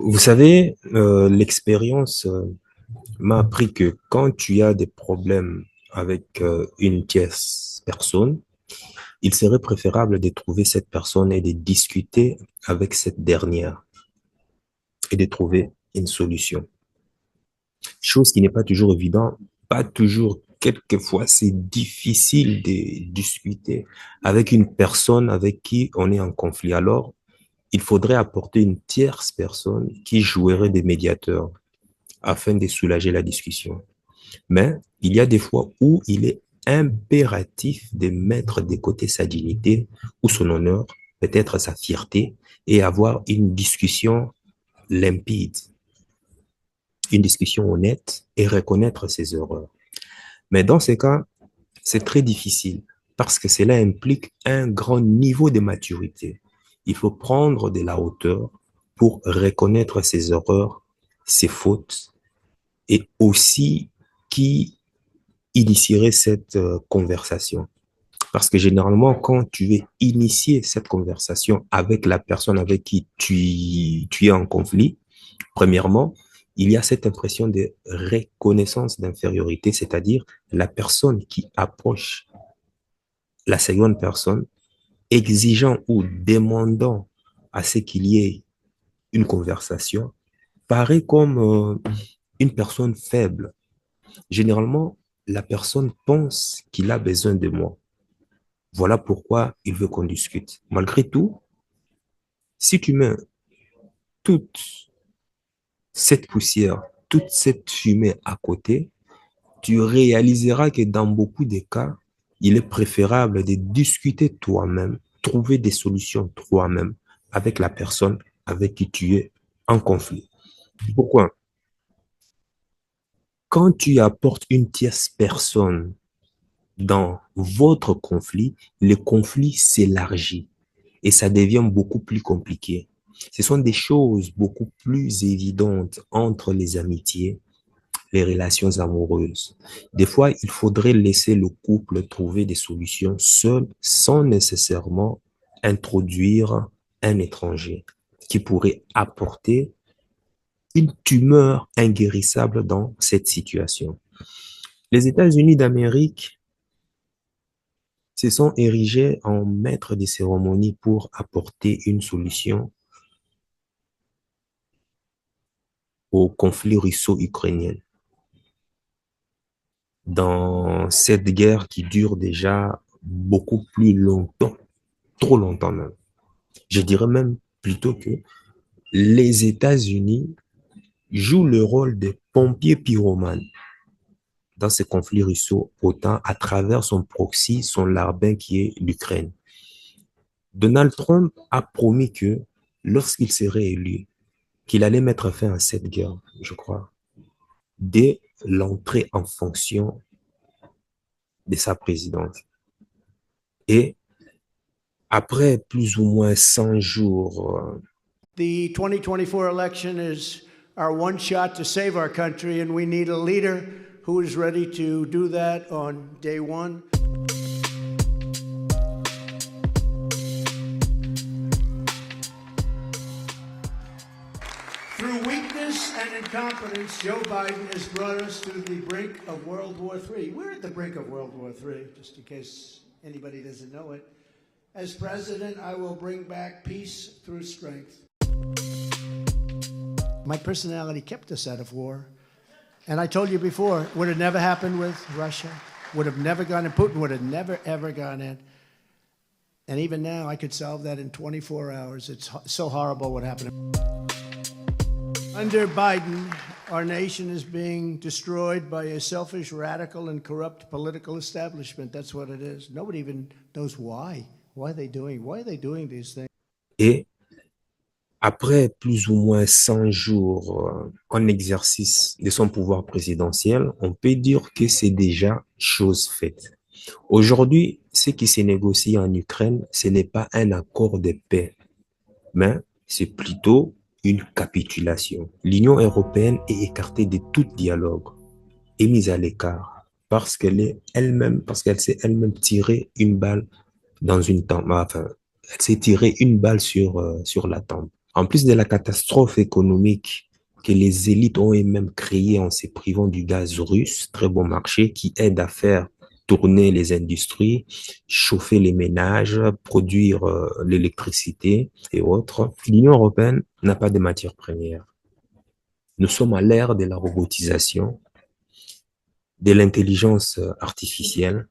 Vous savez, l'expérience m'a appris que quand tu as des problèmes avec une tierce personne, il serait préférable de trouver cette personne et de discuter avec cette dernière et de trouver une solution. Chose qui n'est pas toujours évidente, pas toujours. Quelquefois, c'est difficile de discuter avec une personne avec qui on est en conflit. Alors, il faudrait apporter une tierce personne qui jouerait des médiateurs afin de soulager la discussion. Mais il y a des fois où il est impératif de mettre de côté sa dignité ou son honneur, peut-être sa fierté, et avoir une discussion limpide, une discussion honnête et reconnaître ses erreurs. Mais dans ces cas, c'est très difficile parce que cela implique un grand niveau de maturité. Il faut prendre de la hauteur pour reconnaître ses erreurs, ses fautes et aussi qui initierait cette conversation. Parce que généralement, quand tu veux initier cette conversation avec la personne avec qui tu es en conflit, premièrement, il y a cette impression de reconnaissance d'infériorité, c'est-à-dire la personne qui approche la seconde personne, exigeant ou demandant à ce qu'il y ait une conversation, paraît comme une personne faible. Généralement, la personne pense qu'il a besoin de moi. Voilà pourquoi il veut qu'on discute. Malgré tout, si tu mets toute cette poussière, toute cette fumée à côté, tu réaliseras que dans beaucoup de cas, il est préférable de discuter toi-même, trouver des solutions toi-même avec la personne avec qui tu es en conflit. Pourquoi? Quand tu apportes une tierce personne dans votre conflit, le conflit s'élargit et ça devient beaucoup plus compliqué. Ce sont des choses beaucoup plus évidentes entre les amitiés, les relations amoureuses. Des fois, il faudrait laisser le couple trouver des solutions seul sans nécessairement introduire un étranger qui pourrait apporter une tumeur inguérissable dans cette situation. Les États-Unis d'Amérique se sont érigés en maîtres des cérémonies pour apporter une solution au conflit russo-ukrainien. Dans cette guerre qui dure déjà beaucoup plus longtemps, trop longtemps même. Je dirais même plutôt que les États-Unis jouent le rôle des pompiers pyromanes dans ce conflit russo-otan à travers son proxy, son larbin qui est l'Ukraine. Donald Trump a promis que lorsqu'il serait élu, qu'il allait mettre fin à cette guerre, je crois, dès l'entrée en fonction de sa présidence. Et après plus ou moins 100 jours, The 2024 election is our one shot to save our country, and we need a leader who is ready to do that on day one. Through weakness and incompetence, Joe Biden has brought us to the brink of World War III. We're at the brink of World War III, just in case anybody doesn't know it. As president, I will bring back peace through strength. My personality kept us out of war. And I told you before, it would have never happened with Russia, would have never gone in, Putin would have never, ever gone in. And even now, I could solve that in 24 hours. It's so horrible what happened. Under Biden, our nation is being destroyed by a selfish, radical, and corrupt political establishment. That's what it is. Nobody even knows why. Why are they doing these things? et après plus ou moins 100 jours en exercice de son pouvoir présidentiel, on peut dire que c'est déjà chose faite. Aujourd'hui, ce qui se négocie en Ukraine, ce n'est pas un accord de paix, mais c'est plutôt une capitulation. L'Union européenne est écartée de tout dialogue et mise à l'écart parce qu'elle est elle-même, parce qu'elle s'est elle-même tiré une balle dans une tempe, enfin, elle s'est tiré une balle sur la tempe. En plus de la catastrophe économique que les élites ont elles-mêmes créée en se privant du gaz russe, très bon marché, qui aide à faire tourner les industries, chauffer les ménages, produire l'électricité et autres. L'Union européenne n'a pas de matières premières. Nous sommes à l'ère de la robotisation, de l'intelligence artificielle.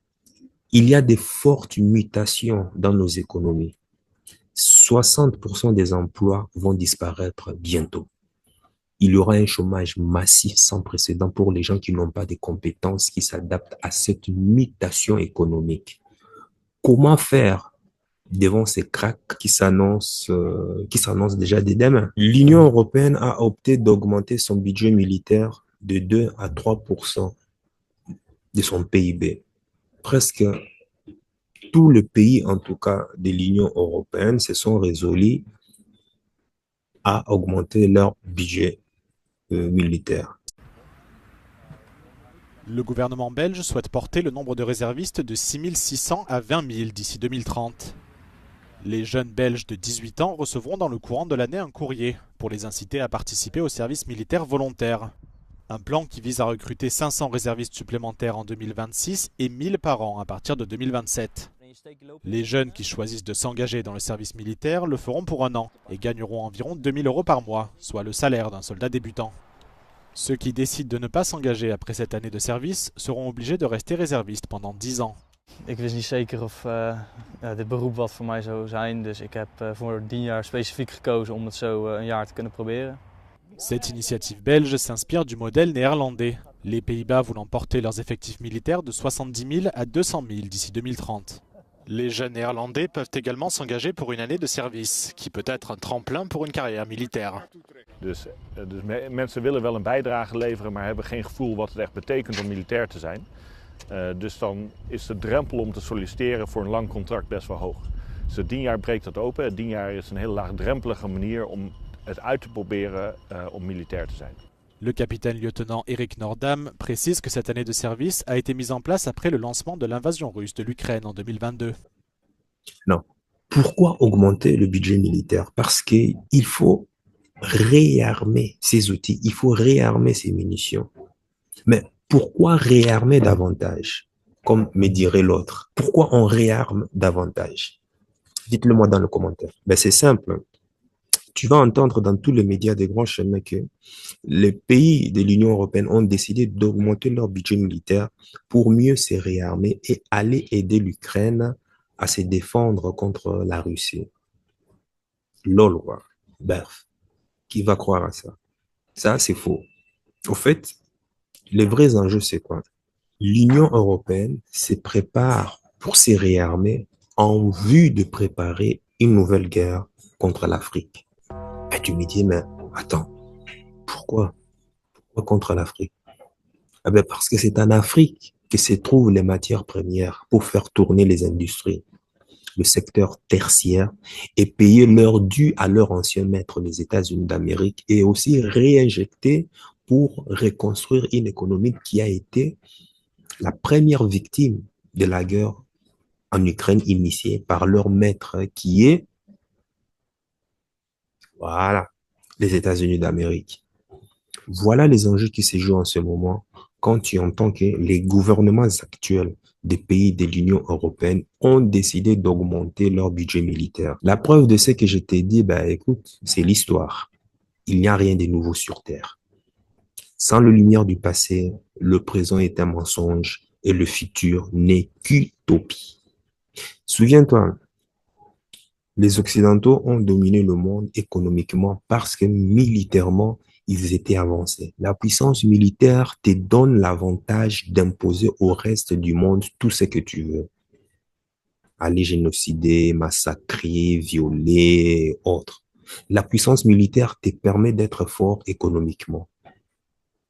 Il y a des fortes mutations dans nos économies. 60% des emplois vont disparaître bientôt. Il y aura un chômage massif sans précédent pour les gens qui n'ont pas de compétences qui s'adaptent à cette mutation économique. Comment faire devant ces cracks qui s'annoncent déjà dès demain? L'Union européenne a opté d'augmenter son budget militaire de 2 à 3% de son PIB. Presque tous les pays, en tout cas de l'Union européenne, se sont résolus à augmenter leur budget militaire. Le gouvernement belge souhaite porter le nombre de réservistes de 6 600 à 20 000 d'ici 2030. Les jeunes Belges de 18 ans recevront dans le courant de l'année un courrier pour les inciter à participer au service militaire volontaire. Un plan qui vise à recruter 500 réservistes supplémentaires en 2026 et 1000 par an à partir de 2027. Les jeunes qui choisissent de s'engager dans le service militaire le feront pour un an et gagneront environ 2 000 € par mois, soit le salaire d'un soldat débutant. Ceux qui décident de ne pas s'engager après cette année de service seront obligés de rester réservistes pendant 10 ans. Ik wist niet zeker of dit beroep wat voor mij zou zijn, dus ik heb voor 10 jaar specifiek gekozen om het zo een jaar te kunnen proberen. Cette initiative belge s'inspire du modèle néerlandais, les Pays-Bas voulant porter leurs effectifs militaires de 70 000 à 200 000 d'ici 2030. Les jeunes néerlandais peuvent également s'engager pour une année de service, qui peut être un tremplin pour une carrière militaire. Dus mensen willen wel een bijdrage leveren, maar hebben geen gevoel wat het echt betekent om militair te zijn. Dus dan is de drempel om te solliciteren voor een lang contract best wel hoog. Dus het 10 jaar breekt dat open. Het 10 jaar is een hele laagdrempelige manier om het uit te proberen om militair te zijn. Le capitaine-lieutenant Eric Nordam précise que cette année de service a été mise en place après le lancement de l'invasion russe de l'Ukraine en 2022. Non. Pourquoi augmenter le budget militaire? Parce qu'il faut réarmer ces outils, il faut réarmer ces munitions. Mais pourquoi réarmer davantage? Comme me dirait l'autre. Pourquoi on réarme davantage? Dites-le moi dans le commentaire. Ben, c'est simple. Tu vas entendre dans tous les médias des grands chemins que les pays de l'Union européenne ont décidé d'augmenter leur budget militaire pour mieux se réarmer et aller aider l'Ukraine à se défendre contre la Russie. Lol, quoi. Bref, qui va croire à ça? Ça, c'est faux. Au fait, les vrais enjeux, c'est quoi? L'Union européenne se prépare pour se réarmer en vue de préparer une nouvelle guerre contre l'Afrique. Et tu me dis, mais attends, pourquoi? Pourquoi contre l'Afrique? Eh bien, parce que c'est en Afrique que se trouvent les matières premières pour faire tourner les industries, le secteur tertiaire, et payer leur dû à leur ancien maître, les États-Unis d'Amérique, et aussi réinjecter pour reconstruire une économie qui a été la première victime de la guerre en Ukraine initiée par leur maître qui est, voilà, les États-Unis d'Amérique. Voilà les enjeux qui se jouent en ce moment quand tu entends que les gouvernements actuels des pays de l'Union européenne ont décidé d'augmenter leur budget militaire. La preuve de ce que je t'ai dit, bah écoute, c'est l'histoire. Il n'y a rien de nouveau sur Terre. Sans la lumière du passé, le présent est un mensonge et le futur n'est qu'utopie. Souviens-toi, les Occidentaux ont dominé le monde économiquement parce que militairement, ils étaient avancés. La puissance militaire te donne l'avantage d'imposer au reste du monde tout ce que tu veux. Aller génocider, massacrer, violer, autres. La puissance militaire te permet d'être fort économiquement.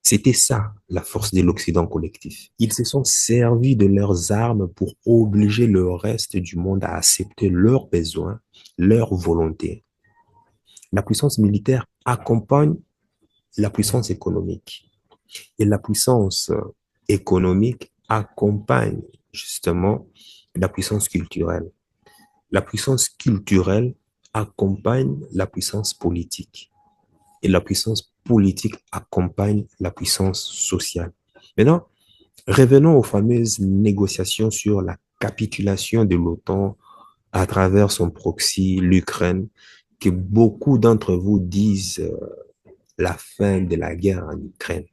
C'était ça, la force de l'Occident collectif. Ils se sont servis de leurs armes pour obliger le reste du monde à accepter leurs besoins, leurs volontés. La puissance militaire accompagne la puissance économique. Et la puissance économique accompagne justement la puissance culturelle. La puissance culturelle accompagne la puissance politique et la puissance politique accompagne la puissance sociale. Maintenant, revenons aux fameuses négociations sur la capitulation de l'OTAN à travers son proxy, l'Ukraine, que beaucoup d'entre vous disent la fin de la guerre en Ukraine.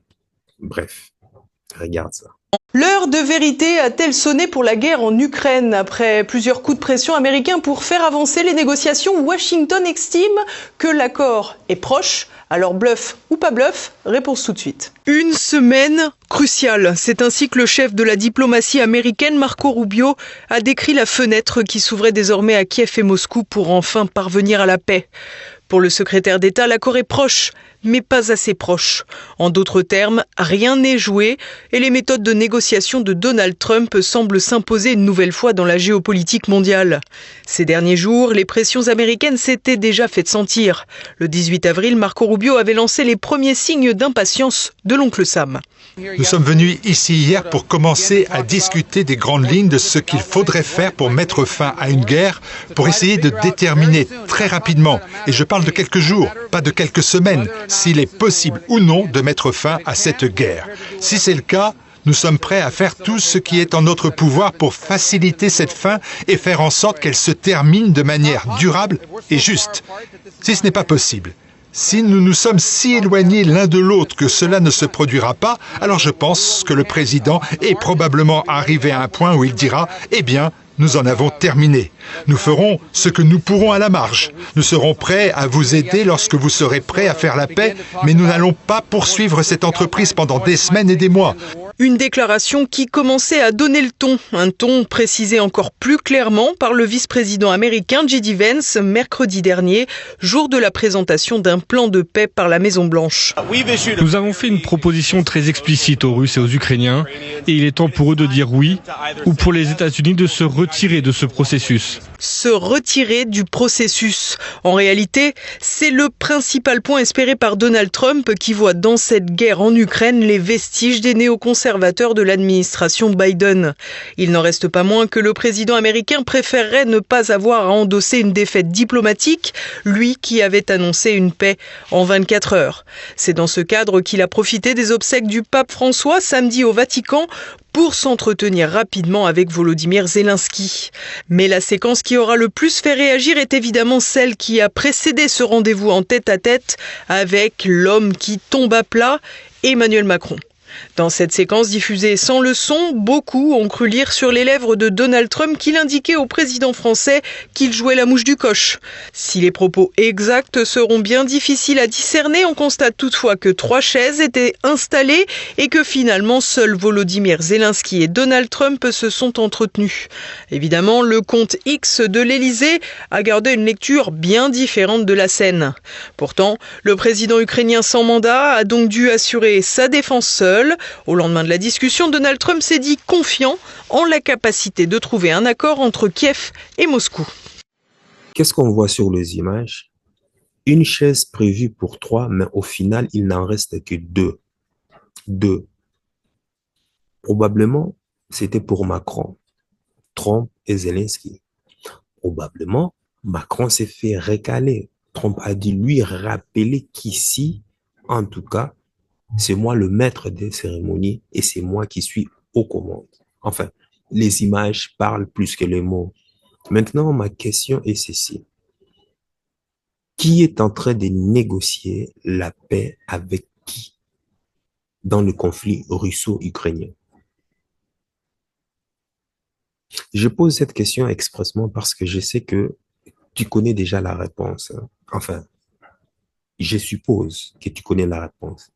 Bref, regarde ça. L'heure de vérité a-t-elle sonné pour la guerre en Ukraine? Après plusieurs coups de pression américains pour faire avancer les négociations, Washington estime que l'accord est proche. Alors bluff ou pas bluff? Réponse tout de suite. Une semaine cruciale. C'est ainsi que le chef de la diplomatie américaine, Marco Rubio, a décrit la fenêtre qui s'ouvrait désormais à Kiev et Moscou pour enfin parvenir à la paix. Pour le secrétaire d'État, l'accord est proche, mais pas assez proche. En d'autres termes, rien n'est joué et les méthodes de négociation de Donald Trump semblent s'imposer une nouvelle fois dans la géopolitique mondiale. Ces derniers jours, les pressions américaines s'étaient déjà fait sentir. Le 18 avril, Marco Rubio avait lancé les premiers signes d'impatience de l'oncle Sam. Nous sommes venus ici hier pour commencer à discuter des grandes lignes de ce qu'il faudrait faire pour mettre fin à une guerre, pour essayer de déterminer très rapidement, et je parle de quelques jours, pas de quelques semaines, s'il est possible ou non de mettre fin à cette guerre. Si c'est le cas, nous sommes prêts à faire tout ce qui est en notre pouvoir pour faciliter cette fin et faire en sorte qu'elle se termine de manière durable et juste. Si ce n'est pas possible, si nous nous sommes si éloignés l'un de l'autre que cela ne se produira pas, alors je pense que le président est probablement arrivé à un point où il dira « Eh bien, nous en avons terminé. Nous ferons ce que nous pourrons à la marge. Nous serons prêts à vous aider lorsque vous serez prêts à faire la paix, mais nous n'allons pas poursuivre cette entreprise pendant des semaines et des mois. » Une déclaration qui commençait à donner le ton, un ton précisé encore plus clairement par le vice-président américain J.D. Vance mercredi dernier, jour de la présentation d'un plan de paix par la Maison-Blanche. Nous avons fait une proposition très explicite aux Russes et aux Ukrainiens et il est temps pour eux de dire oui ou pour les États-Unis de se retirer de ce processus. Se retirer du processus. En réalité, c'est le principal point espéré par Donald Trump qui voit dans cette guerre en Ukraine les vestiges des néoconservateurs de l'administration Biden. Il n'en reste pas moins que le président américain préférerait ne pas avoir à endosser une défaite diplomatique, lui qui avait annoncé une paix en 24 heures. C'est dans ce cadre qu'il a profité des obsèques du pape François samedi au Vatican pour s'entretenir rapidement avec Volodymyr Zelensky. Mais la séquence qui aura le plus fait réagir est évidemment celle qui a précédé ce rendez-vous en tête-à-tête avec l'homme qui tombe à plat, Emmanuel Macron. Dans cette séquence diffusée sans le son, beaucoup ont cru lire sur les lèvres de Donald Trump qu'il indiquait au président français qu'il jouait la mouche du coche. Si les propos exacts seront bien difficiles à discerner, on constate toutefois que 3 chaises étaient installées et que finalement seuls Volodymyr Zelensky et Donald Trump se sont entretenus. Évidemment, le compte X de l'Élysée a gardé une lecture bien différente de la scène. Pourtant, le président ukrainien sans mandat a donc dû assurer sa défense seul. Au lendemain de la discussion, Donald Trump s'est dit confiant en la capacité de trouver un accord entre Kiev et Moscou. Qu'est-ce qu'on voit sur les images? Une chaise prévue pour 3, mais au final, il n'en reste que 2. 2. Probablement, c'était pour Macron, Trump et Zelensky. Probablement, Macron s'est fait récaler. Trump a dû lui rappeler qu'ici, en tout cas, c'est moi le maître des cérémonies et c'est moi qui suis aux commandes. Enfin, les images parlent plus que les mots. Maintenant, ma question est ceci. Qui est en train de négocier la paix avec qui dans le conflit russo-ukrainien? Je pose cette question expressément parce que je sais que tu connais déjà la réponse. Enfin, je suppose que tu connais la réponse.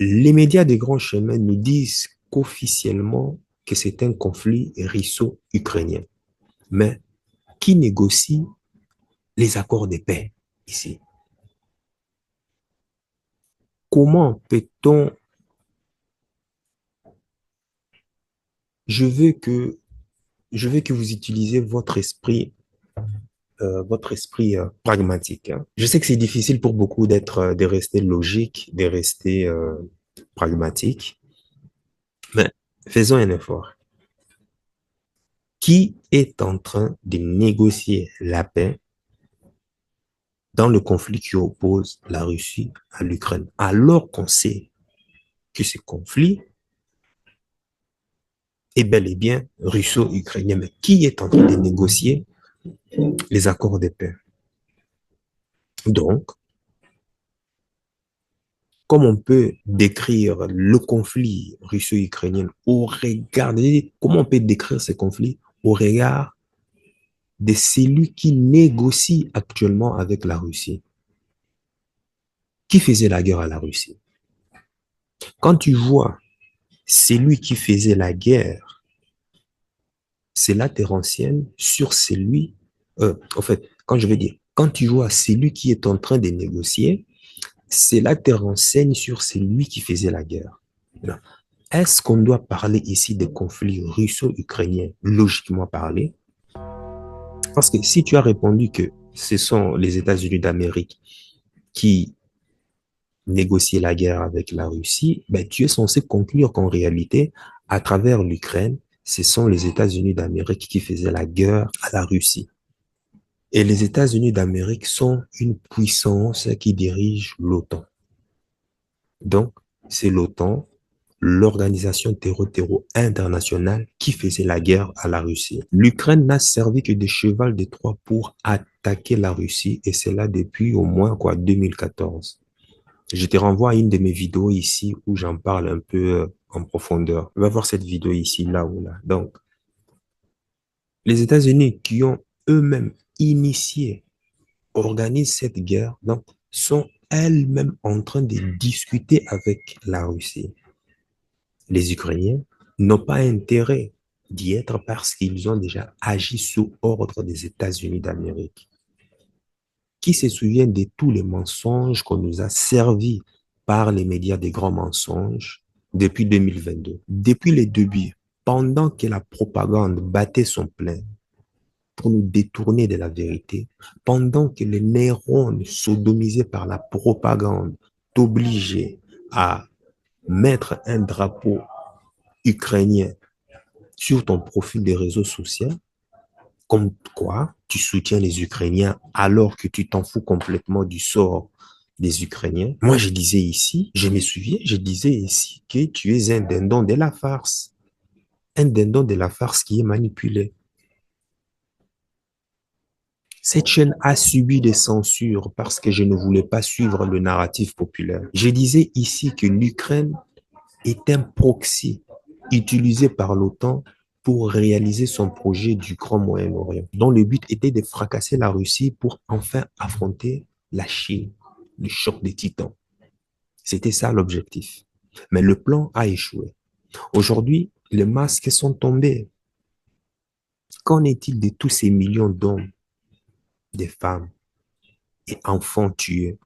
Les médias des grands chemins nous disent qu'officiellement que c'est un conflit russo-ukrainien. Mais qui négocie les accords de paix ici? Comment peut-on... Je veux que vous utilisiez votre esprit pragmatique. Hein. Je sais que c'est difficile pour beaucoup de rester logique, de rester pragmatique, mais faisons un effort. Qui est en train de négocier la paix dans le conflit qui oppose la Russie à l'Ukraine, alors qu'on sait que ce conflit est bel et bien russo-ukrainien. Mais qui est en train de négocier les accords de paix? Donc, comme on peut décrire le conflit russo-ukrainien au regard, comment on peut décrire ce conflit au regard de celui qui négocie actuellement avec la Russie? Qui faisait la guerre à la Russie? Quand tu vois celui qui faisait la guerre, c'est la terre ancienne sur celui, en fait, quand je veux dire, quand tu vois celui qui est en train de négocier, c'est la terre ancienne sur celui qui faisait la guerre. Est-ce qu'on doit parler ici de conflits russo-ukrainiens, logiquement parlé? Parce que si tu as répondu que ce sont les États-Unis d'Amérique qui négociaient la guerre avec la Russie, ben, tu es censé conclure qu'en réalité, à travers l'Ukraine, ce sont les États-Unis d'Amérique qui faisaient la guerre à la Russie. Et les États-Unis d'Amérique sont une puissance qui dirige l'OTAN. Donc, c'est l'OTAN, l'organisation terreau internationale qui faisait la guerre à la Russie. L'Ukraine n'a servi que de cheval de Troie pour attaquer la Russie, et c'est là depuis au moins 2014. Je te renvoie à une de mes vidéos ici où j'en parle un peu en profondeur. On va voir cette vidéo ici, là ou là. Donc, les États-Unis qui ont eux-mêmes initié, organisent cette guerre, donc, sont elles-mêmes en train de discuter avec la Russie. Les Ukrainiens n'ont pas intérêt d'y être parce qu'ils ont déjà agi sous ordre des États-Unis d'Amérique. Qui se souvient de tous les mensonges qu'on nous a servis par les médias des grands mensonges depuis 2022? Depuis les débuts, pendant que la propagande battait son plein pour nous détourner de la vérité, pendant que les neurones sodomisés par la propagande t'obligeaient à mettre un drapeau ukrainien sur ton profil des réseaux sociaux, comme quoi tu soutiens les Ukrainiens alors que tu t'en fous complètement du sort des Ukrainiens. Moi, je disais ici, je me souviens, je disais ici que tu es un dindon de la farce. Un dindon de la farce qui est manipulé. Cette chaîne a subi des censures parce que je ne voulais pas suivre le narratif populaire. Je disais ici que l'Ukraine est un proxy utilisé par l'OTAN pour réaliser son projet du Grand Moyen-Orient, dont le but était de fracasser la Russie pour enfin affronter la Chine, le choc des titans. C'était ça l'objectif. Mais le plan a échoué. Aujourd'hui, les masques sont tombés. Qu'en est-il de tous ces millions d'hommes, de femmes et enfants tués?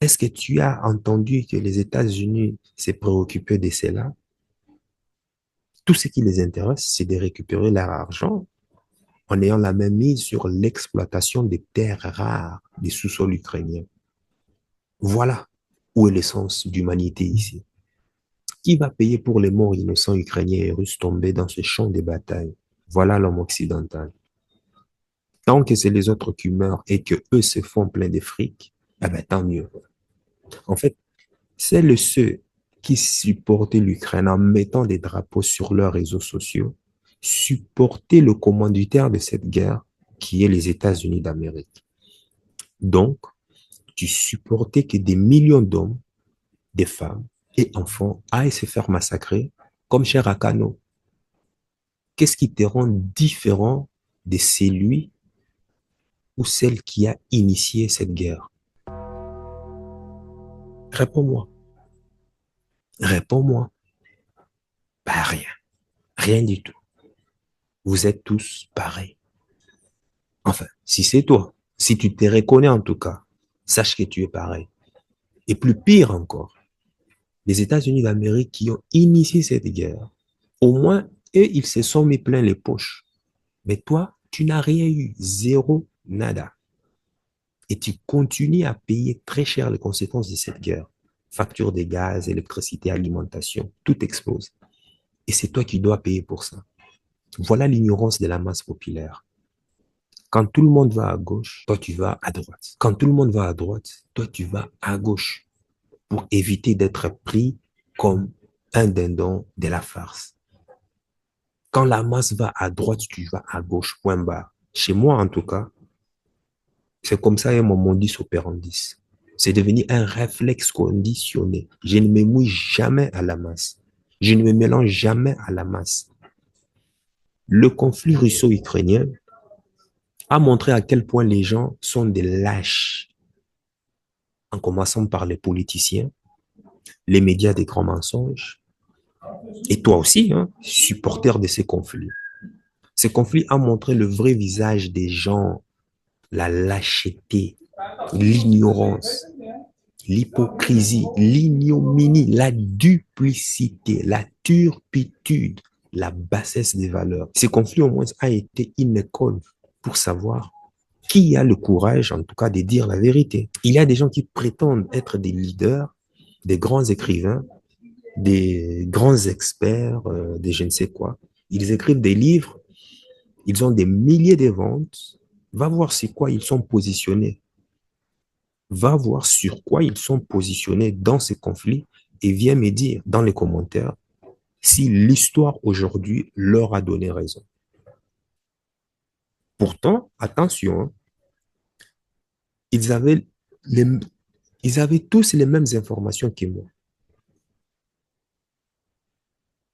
Est-ce que tu as entendu que les États-Unis s'est préoccupé de cela? Tout ce qui les intéresse, c'est de récupérer leur argent en ayant la main mise sur l'exploitation des terres rares des sous-sols ukrainiens. Voilà où est l'essence d'humanité ici. Qui va payer pour les morts innocents ukrainiens et russes tombés dans ce champ de bataille? Voilà l'homme occidental. Tant que c'est les autres qui meurent et que eux se font plein de fric, eh ben, tant mieux. En fait, c'est ceux qui supportaient l'Ukraine en mettant des drapeaux sur leurs réseaux sociaux, supportaient le commanditaire de cette guerre qui est les États-Unis d'Amérique. Donc, tu supportais que des millions d'hommes, des femmes et enfants aillent se faire massacrer comme chez Rakano. Qu'est-ce qui te rend différent de celui ou celle qui a initié cette guerre? Réponds-moi. Réponds-moi. Pas rien. Rien du tout. Vous êtes tous pareils. Enfin, si c'est toi, si tu te reconnais en tout cas, sache que tu es pareil. Et plus pire encore, les États-Unis d'Amérique qui ont initié cette guerre, au moins, eux, ils se sont mis plein les poches. Mais toi, tu n'as rien eu. Zéro, nada. Et tu continues à payer très cher les conséquences de cette guerre. Facture de gaz, électricité, alimentation, tout explose. Et c'est toi qui dois payer pour ça. Voilà l'ignorance de la masse populaire. Quand tout le monde va à gauche, toi tu vas à droite. Quand tout le monde va à droite, toi tu vas à gauche pour éviter d'être pris comme un dindon de la farce. Quand la masse va à droite, tu vas à gauche, point barre. Chez moi, en tout cas, c'est comme ça, mon modus operandi. C'est devenu un réflexe conditionné. Je ne me mouille jamais à la masse. Je ne me mélange jamais à la masse. Le conflit russo-ukrainien a montré à quel point les gens sont des lâches, en commençant par les politiciens, les médias des grands mensonges, et toi aussi, hein, supporter de ces conflits. Ces conflits ont montré le vrai visage des gens, la lâcheté, l'ignorance, l'hypocrisie, l'ignominie, la duplicité, la turpitude, la bassesse des valeurs. Ces conflits, au moins, a été une école pour savoir qui a le courage, en tout cas, de dire la vérité. Il y a des gens qui prétendent être des leaders, des grands écrivains, des grands experts, des je ne sais quoi. Ils écrivent des livres, ils ont des milliers de ventes. Va voir c'est quoi ils sont positionnés. Va voir sur quoi ils sont positionnés dans ces conflits et viens me dire dans les commentaires si l'histoire aujourd'hui leur a donné raison. Pourtant, attention, hein, ils avaient, les, ils avaient tous les mêmes informations que moi.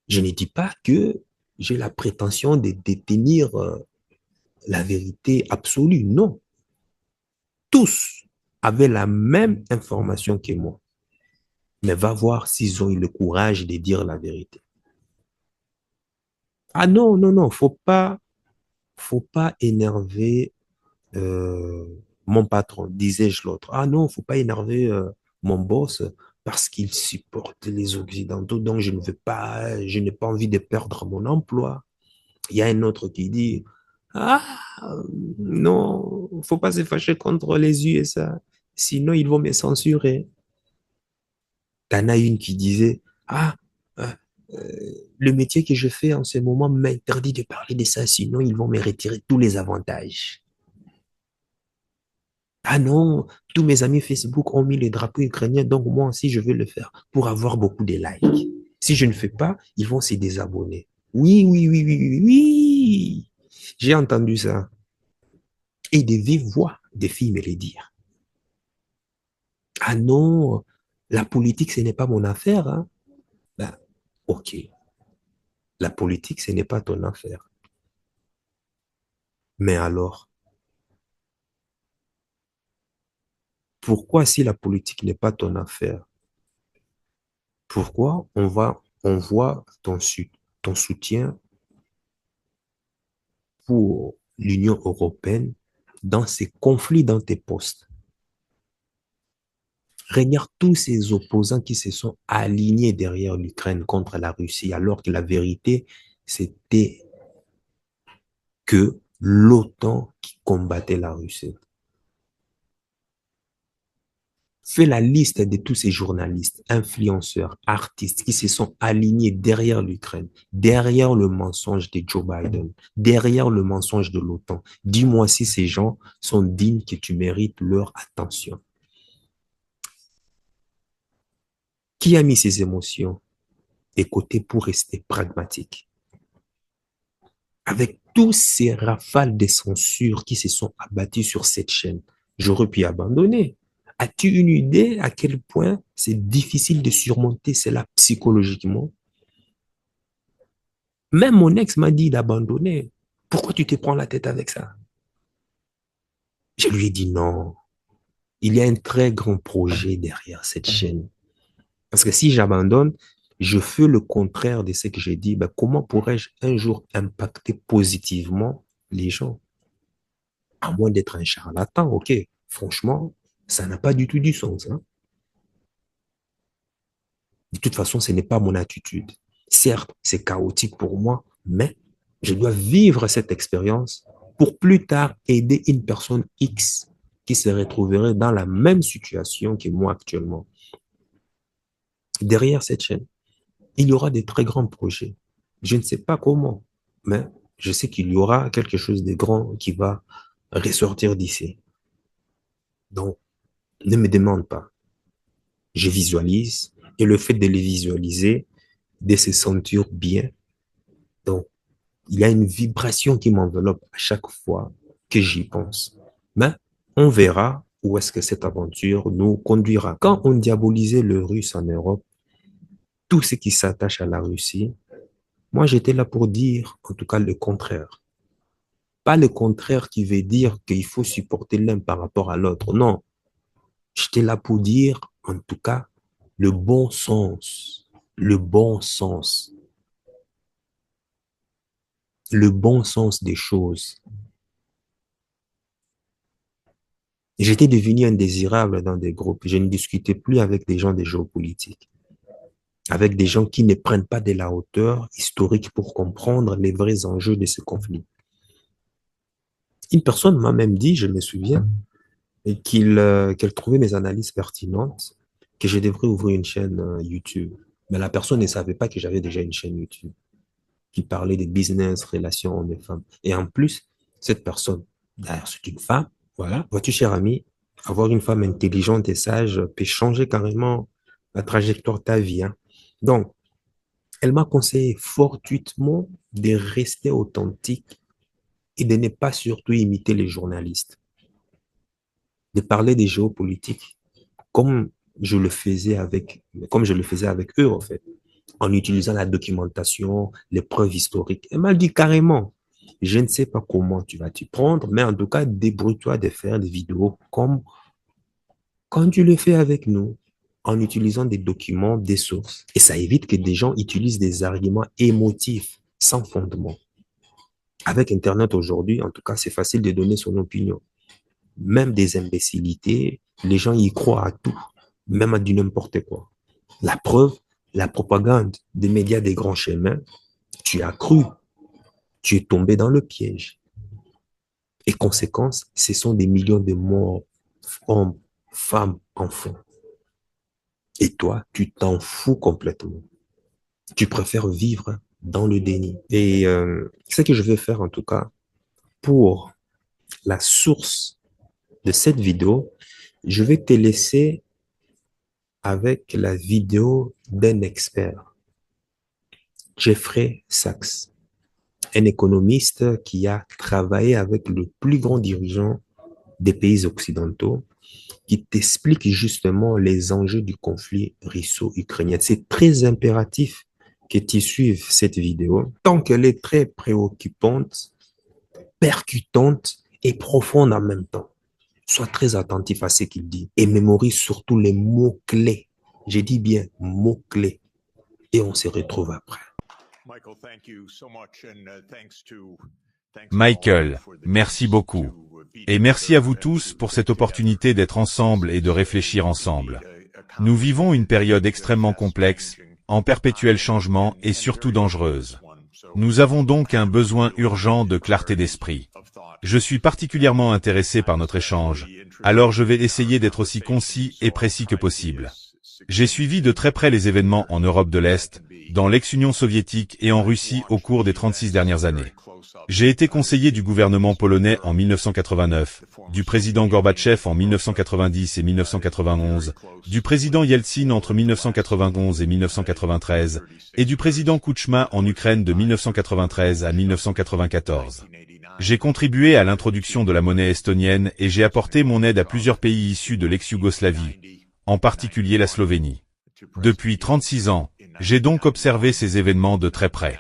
Je ne dis pas que j'ai la prétention de détenir la vérité absolue. Non. Tous avaient la même information que moi. Mais va voir s'ils ont eu le courage de dire la vérité. Ah non, non, non, faut pas énerver mon patron, disais-je l'autre. Ah non, faut pas énerver mon boss parce qu'il supporte les Occidentaux, donc je n'ai pas envie de perdre mon emploi. Il y a un autre qui dit, ah non, faut pas se fâcher contre les USA, sinon ils vont me censurer. T'en as une qui disait, ah, euh, le métier que je fais en ce moment m'interdit de parler de ça, sinon ils vont me retirer tous les avantages. Ah non, tous mes amis Facebook ont mis les drapeaux ukrainiens, donc moi aussi je vais le faire pour avoir beaucoup de likes. Si je ne fais pas, ils vont se désabonner. Oui, oui, oui, oui, oui, oui. J'ai entendu ça. Et de vive voix, des filles me le dire. Ah non, la politique, ce n'est pas mon affaire. Hein. Ben, ok, la politique, ce n'est pas ton affaire. Mais alors, pourquoi si la politique n'est pas ton affaire, pourquoi on voit ton soutien pour l'Union européenne dans ces conflits dans tes postes? Regarde tous ces opposants qui se sont alignés derrière l'Ukraine contre la Russie, alors que la vérité, c'était que l'OTAN qui combattait la Russie. Fais la liste de tous ces journalistes, influenceurs, artistes qui se sont alignés derrière l'Ukraine, derrière le mensonge de Joe Biden, derrière le mensonge de l'OTAN. Dis-moi si ces gens sont dignes que tu mérites leur attention. Qui a mis ses émotions de côté pour rester pragmatique? Avec tous ces rafales de censure qui se sont abattus sur cette chaîne, j'aurais pu abandonner. As-tu une idée à quel point c'est difficile de surmonter cela psychologiquement? Même mon ex m'a dit d'abandonner. Pourquoi tu te prends la tête avec ça? Je lui ai dit non. Il y a un très grand projet derrière cette chaîne. Parce que si j'abandonne, je fais le contraire de ce que j'ai dit. Ben, comment pourrais-je un jour impacter positivement les gens? À moins d'être un charlatan, ok. Franchement, ça n'a pas du tout du sens. Hein. De toute façon, ce n'est pas mon attitude. Certes, c'est chaotique pour moi, mais je dois vivre cette expérience pour plus tard aider une personne X qui se retrouverait dans la même situation que moi actuellement. Derrière cette chaîne, il y aura des très grands projets. Je ne sais pas comment, mais je sais qu'il y aura quelque chose de grand qui va ressortir d'ici. Donc, ne me demande pas. Je visualise et le fait de les visualiser, de se sentir bien, donc, il y a une vibration qui m'enveloppe à chaque fois que j'y pense. Mais on verra où est-ce que cette aventure nous conduira. Quand on diabolisait le russe en Europe, tout ce qui s'attache à la Russie, moi j'étais là pour dire en tout cas le contraire. Pas le contraire qui veut dire qu'il faut supporter l'un par rapport à l'autre. Non, j'étais là pour dire en tout cas le bon sens. Le bon sens. Le bon sens des choses. J'étais devenu indésirable dans des groupes. Je ne discutais plus avec des gens de géopolitique, avec des gens qui ne prennent pas de la hauteur historique pour comprendre les vrais enjeux de ce conflit. Une personne m'a même dit, je me souviens, qu'elle trouvait mes analyses pertinentes, que je devrais ouvrir une chaîne YouTube. Mais la personne ne savait pas que j'avais déjà une chaîne YouTube qui parlait de business, relations hommes et femmes. Et en plus, cette personne, d'ailleurs, c'est une femme, voilà. Vois-tu, cher ami, avoir une femme intelligente et sage peut changer carrément la trajectoire de ta vie, hein. Donc, elle m'a conseillé fortuitement de rester authentique et de ne pas surtout imiter les journalistes. De parler des géopolitiques comme je le faisais avec eux, en fait, en utilisant la documentation, les preuves historiques. Elle m'a dit carrément, je ne sais pas comment tu vas t'y prendre, mais en tout cas, débrouille-toi de faire des vidéos comme quand tu le fais avec nous, en utilisant des documents, des sources. Et ça évite que des gens utilisent des arguments émotifs, sans fondement. Avec Internet aujourd'hui, en tout cas, c'est facile de donner son opinion. Même des imbécilités, les gens y croient à tout, même à du n'importe quoi. La preuve, la propagande des médias des grands chemins, tu as cru, tu es tombé dans le piège. Et conséquence, ce sont des millions de morts, hommes, femmes, enfants. Et toi, tu t'en fous complètement. Tu préfères vivre dans le déni. Et ce que je vais faire en tout cas, pour la source de cette vidéo, je vais te laisser avec la vidéo d'un expert, Jeffrey Sachs, un économiste qui a travaillé avec le plus grand dirigeant des pays occidentaux, qui t'explique justement les enjeux du conflit russo-ukrainien. C'est très impératif que tu suives cette vidéo, tant qu'elle est très préoccupante, percutante et profonde en même temps. Sois très attentif à ce qu'il dit et mémorise surtout les mots-clés. J'ai dit bien mots-clés. Et on se retrouve après. Michael, merci beaucoup. Et merci à vous tous pour cette opportunité d'être ensemble et de réfléchir ensemble. Nous vivons une période extrêmement complexe, en perpétuel changement et surtout dangereuse. Nous avons donc un besoin urgent de clarté d'esprit. Je suis particulièrement intéressé par notre échange, alors je vais essayer d'être aussi concis et précis que possible. J'ai suivi de très près les événements en Europe de l'Est, dans l'ex-Union soviétique et en Russie au cours des 36 dernières années. J'ai été conseiller du gouvernement polonais en 1989, du président Gorbatchev en 1990 et 1991, du président Yeltsin entre 1991 et 1993, et du président Kuchma en Ukraine de 1993 à 1994. J'ai contribué à l'introduction de la monnaie estonienne et j'ai apporté mon aide à plusieurs pays issus de l'ex-Yougoslavie, en particulier la Slovénie. Depuis 36 ans, j'ai donc observé ces événements de très près.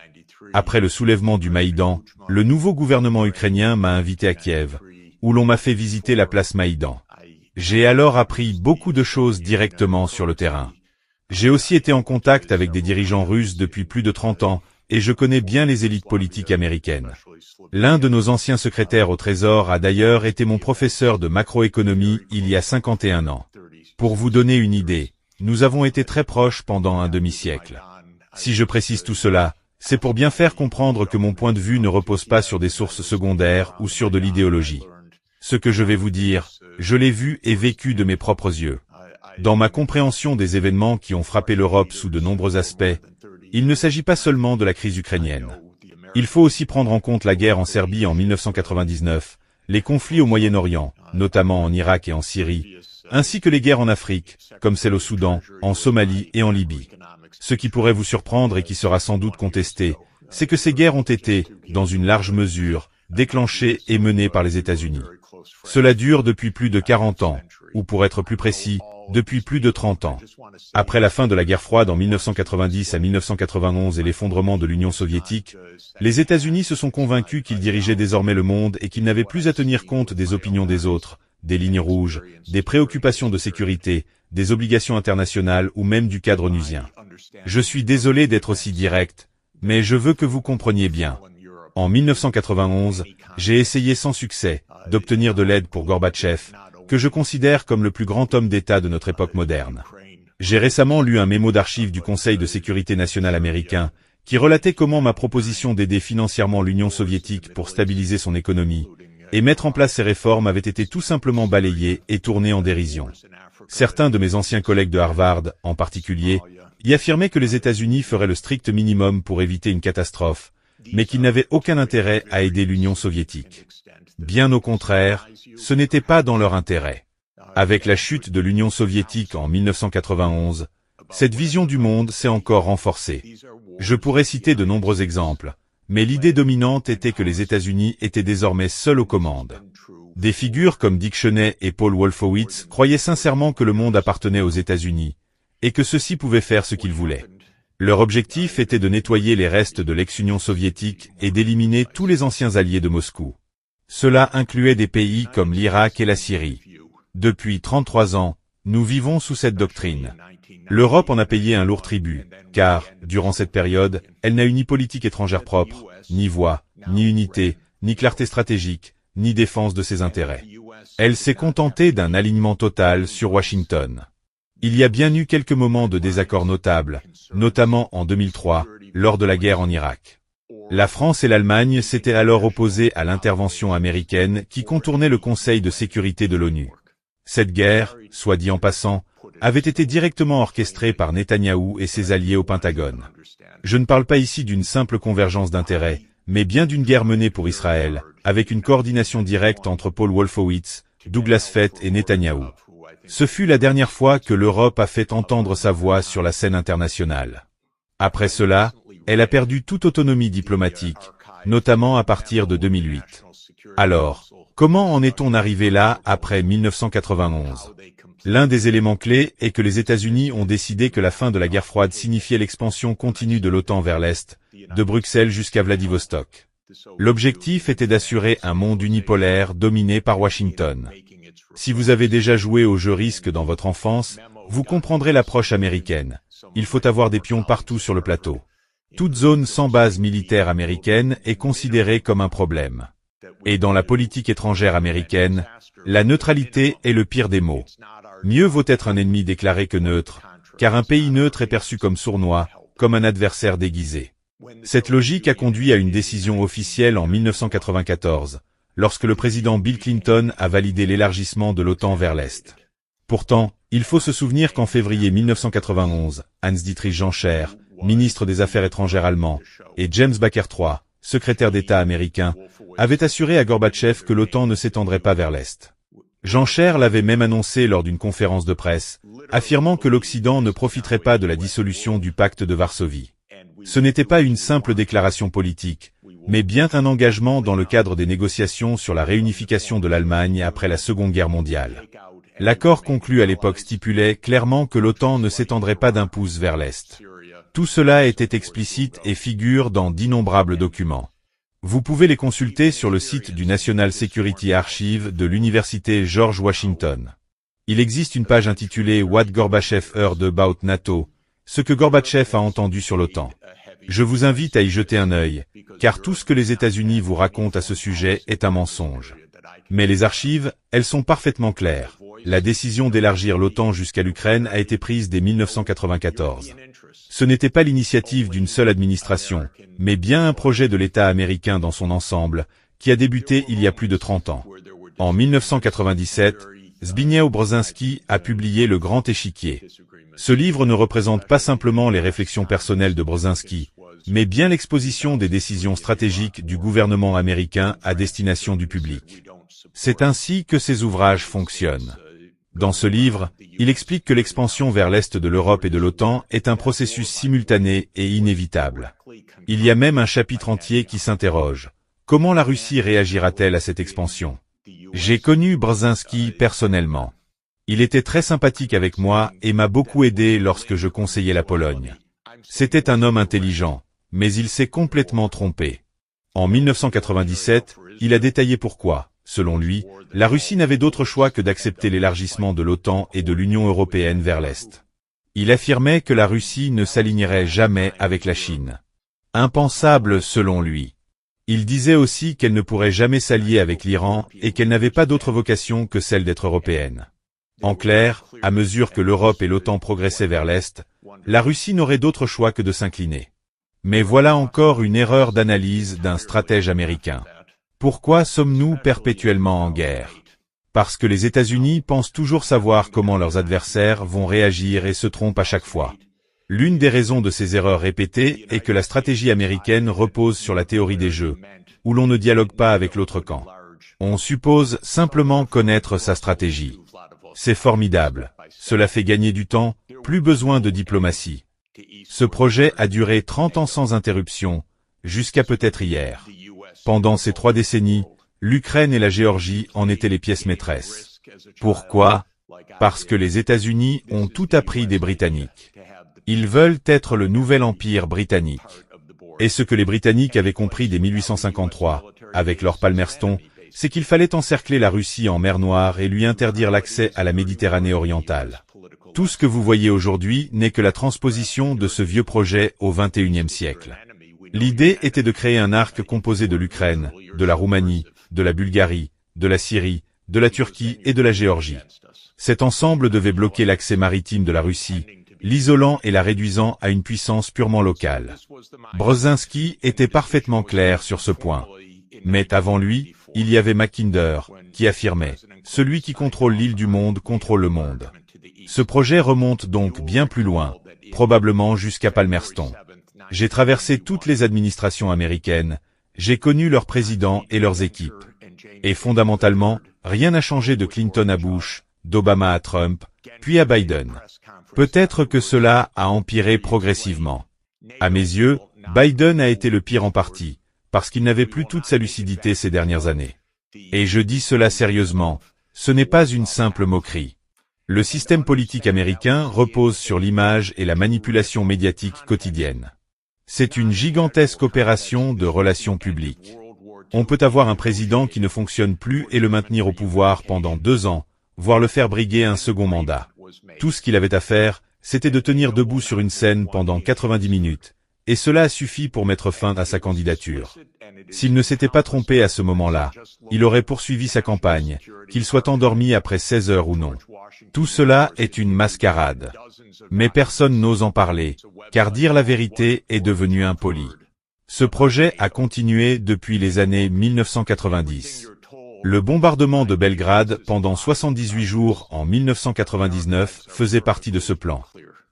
Après le soulèvement du Maïdan, le nouveau gouvernement ukrainien m'a invité à Kiev, où l'on m'a fait visiter la place Maïdan. J'ai alors appris beaucoup de choses directement sur le terrain. J'ai aussi été en contact avec des dirigeants russes depuis plus de 30 ans, et je connais bien les élites politiques américaines. L'un de nos anciens secrétaires au Trésor a d'ailleurs été mon professeur de macroéconomie il y a 51 ans. Pour vous donner une idée, nous avons été très proches pendant un demi-siècle. Si je précise tout cela, c'est pour bien faire comprendre que mon point de vue ne repose pas sur des sources secondaires ou sur de l'idéologie. Ce que je vais vous dire, je l'ai vu et vécu de mes propres yeux. Dans ma compréhension des événements qui ont frappé l'Europe sous de nombreux aspects, il ne s'agit pas seulement de la crise ukrainienne. Il faut aussi prendre en compte la guerre en Serbie en 1999, les conflits au Moyen-Orient, notamment en Irak et en Syrie, ainsi que les guerres en Afrique, comme celle au Soudan, en Somalie et en Libye. Ce qui pourrait vous surprendre et qui sera sans doute contesté, c'est que ces guerres ont été, dans une large mesure, déclenchées et menées par les États-Unis. Cela dure depuis plus de 40 ans, ou pour être plus précis, depuis plus de 30 ans. Après la fin de la guerre froide en 1990 à 1991 et l'effondrement de l'Union soviétique, les États-Unis se sont convaincus qu'ils dirigeaient désormais le monde et qu'ils n'avaient plus à tenir compte des opinions des autres, des lignes rouges, des préoccupations de sécurité, des obligations internationales ou même du cadre onusien. Je suis désolé d'être aussi direct, mais je veux que vous compreniez bien. En 1991, j'ai essayé sans succès d'obtenir de l'aide pour Gorbatchev, que je considère comme le plus grand homme d'État de notre époque moderne. J'ai récemment lu un mémo d'archives du Conseil de sécurité nationale américain qui relatait comment ma proposition d'aider financièrement l'Union soviétique pour stabiliser son économie et mettre en place ses réformes avait été tout simplement balayée et tournée en dérision. Certains de mes anciens collègues de Harvard, en particulier, y affirmaient que les États-Unis feraient le strict minimum pour éviter une catastrophe, mais qu'ils n'avaient aucun intérêt à aider l'Union soviétique. Bien au contraire, ce n'était pas dans leur intérêt. Avec la chute de l'Union soviétique en 1991, cette vision du monde s'est encore renforcée. Je pourrais citer de nombreux exemples, mais l'idée dominante était que les États-Unis étaient désormais seuls aux commandes. Des figures comme Dick Cheney et Paul Wolfowitz croyaient sincèrement que le monde appartenait aux États-Unis, et que ceux-ci pouvaient faire ce qu'ils voulaient. Leur objectif était de nettoyer les restes de l'ex-Union soviétique et d'éliminer tous les anciens alliés de Moscou. Cela incluait des pays comme l'Irak et la Syrie. Depuis 33 ans, nous vivons sous cette doctrine. L'Europe en a payé un lourd tribut, car, durant cette période, elle n'a eu ni politique étrangère propre, ni voix, ni unité, ni clarté stratégique, ni défense de ses intérêts. Elle s'est contentée d'un alignement total sur Washington. Il y a bien eu quelques moments de désaccord notables, notamment en 2003, lors de la guerre en Irak. La France et l'Allemagne s'étaient alors opposées à l'intervention américaine qui contournait le Conseil de sécurité de l'ONU. Cette guerre, soit dit en passant, avait été directement orchestrée par Netanyahou et ses alliés au Pentagone. Je ne parle pas ici d'une simple convergence d'intérêts, mais bien d'une guerre menée pour Israël, avec une coordination directe entre Paul Wolfowitz, Douglas Fett et Netanyahou. Ce fut la dernière fois que l'Europe a fait entendre sa voix sur la scène internationale. Après cela, elle a perdu toute autonomie diplomatique, notamment à partir de 2008. Alors, comment en est-on arrivé là après 1991 ? L'un des éléments clés est que les États-Unis ont décidé que la fin de la guerre froide signifiait l'expansion continue de l'OTAN vers l'Est, de Bruxelles jusqu'à Vladivostok. L'objectif était d'assurer un monde unipolaire dominé par Washington. Si vous avez déjà joué au jeu Risque dans votre enfance, vous comprendrez l'approche américaine. Il faut avoir des pions partout sur le plateau. Toute zone sans base militaire américaine est considérée comme un problème. Et dans la politique étrangère américaine, la neutralité est le pire des maux. Mieux vaut être un ennemi déclaré que neutre, car un pays neutre est perçu comme sournois, comme un adversaire déguisé. Cette logique a conduit à une décision officielle en 1994, lorsque le président Bill Clinton a validé l'élargissement de l'OTAN vers l'Est. Pourtant, il faut se souvenir qu'en février 1991, Hans-Dietrich Genscher, ministre des Affaires étrangères allemand, et James Baker III, secrétaire d'État américain, avaient assuré à Gorbatchev que l'OTAN ne s'étendrait pas vers l'Est. Genscher l'avait même annoncé lors d'une conférence de presse, affirmant que l'Occident ne profiterait pas de la dissolution du pacte de Varsovie. Ce n'était pas une simple déclaration politique, mais bien un engagement dans le cadre des négociations sur la réunification de l'Allemagne après la Seconde Guerre mondiale. L'accord conclu à l'époque stipulait clairement que l'OTAN ne s'étendrait pas d'un pouce vers l'Est. Tout cela était explicite et figure dans d'innombrables documents. Vous pouvez les consulter sur le site du National Security Archive de l'Université George Washington. Il existe une page intitulée What Gorbachev Heard About NATO, ce que Gorbatchev a entendu sur l'OTAN. Je vous invite à y jeter un œil, car tout ce que les États-Unis vous racontent à ce sujet est un mensonge. Mais les archives, elles sont parfaitement claires. La décision d'élargir l'OTAN jusqu'à l'Ukraine a été prise dès 1994. Ce n'était pas l'initiative d'une seule administration, mais bien un projet de l'État américain dans son ensemble, qui a débuté il y a plus de 30 ans. En 1997, Zbigniew Brzezinski a publié Le Grand Échiquier. Ce livre ne représente pas simplement les réflexions personnelles de Brzezinski, mais bien l'exposition des décisions stratégiques du gouvernement américain à destination du public. C'est ainsi que ces ouvrages fonctionnent. Dans ce livre, il explique que l'expansion vers l'est de l'Europe et de l'OTAN est un processus simultané et inévitable. Il y a même un chapitre entier qui s'interroge. Comment la Russie réagira-t-elle à cette expansion? J'ai connu Brzezinski personnellement. Il était très sympathique avec moi et m'a beaucoup aidé lorsque je conseillais la Pologne. C'était un homme intelligent, mais il s'est complètement trompé. En 1997, il a détaillé pourquoi, selon lui, la Russie n'avait d'autre choix que d'accepter l'élargissement de l'OTAN et de l'Union européenne vers l'Est. Il affirmait que la Russie ne s'alignerait jamais avec la Chine. Impensable selon lui. Il disait aussi qu'elle ne pourrait jamais s'allier avec l'Iran et qu'elle n'avait pas d'autre vocation que celle d'être européenne. En clair, à mesure que l'Europe et l'OTAN progressaient vers l'Est, la Russie n'aurait d'autre choix que de s'incliner. Mais voilà encore une erreur d'analyse d'un stratège américain. Pourquoi sommes-nous perpétuellement en guerre? Parce que les États-Unis pensent toujours savoir comment leurs adversaires vont réagir et se trompent à chaque fois. L'une des raisons de ces erreurs répétées est que la stratégie américaine repose sur la théorie des jeux, où l'on ne dialogue pas avec l'autre camp. On suppose simplement connaître sa stratégie. C'est formidable. Cela fait gagner du temps, plus besoin de diplomatie. Ce projet a duré 30 ans sans interruption, jusqu'à peut-être hier. Pendant ces 3 décennies, l'Ukraine et la Géorgie en étaient les pièces maîtresses. Pourquoi? Parce que les États-Unis ont tout appris des Britanniques. Ils veulent être le nouvel empire britannique. Et ce que les Britanniques avaient compris dès 1853, avec leur Palmerston, c'est qu'il fallait encercler la Russie en mer Noire et lui interdire l'accès à la Méditerranée orientale. Tout ce que vous voyez aujourd'hui n'est que la transposition de ce vieux projet au XXIe siècle. L'idée était de créer un arc composé de l'Ukraine, de la Roumanie, de la Bulgarie, de la Syrie, de la Turquie et de la Géorgie. Cet ensemble devait bloquer l'accès maritime de la Russie, l'isolant et la réduisant à une puissance purement locale. Brzezinski était parfaitement clair sur ce point. Mais avant lui, il y avait Mackinder, qui affirmait « Celui qui contrôle l'île du monde contrôle le monde ». Ce projet remonte donc bien plus loin, probablement jusqu'à Palmerston. J'ai traversé toutes les administrations américaines, j'ai connu leurs présidents et leurs équipes. Et fondamentalement, rien n'a changé de Clinton à Bush, d'Obama à Trump, puis à Biden. Peut-être que cela a empiré progressivement. À mes yeux, Biden a été le pire en partie, parce qu'il n'avait plus toute sa lucidité ces dernières années. Et je dis cela sérieusement, ce n'est pas une simple moquerie. Le système politique américain repose sur l'image et la manipulation médiatique quotidienne. C'est une gigantesque opération de relations publiques. On peut avoir un président qui ne fonctionne plus et le maintenir au pouvoir pendant 2 ans, voire le faire briguer un second mandat. Tout ce qu'il avait à faire, c'était de tenir debout sur une scène pendant 90 minutes, et cela a suffi pour mettre fin à sa candidature. S'il ne s'était pas trompé à ce moment-là, il aurait poursuivi sa campagne, qu'il soit endormi après 16 heures ou non. Tout cela est une mascarade. Mais personne n'ose en parler, car dire la vérité est devenu impoli. Ce projet a continué depuis les années 1990. Le bombardement de Belgrade pendant 78 jours en 1999 faisait partie de ce plan.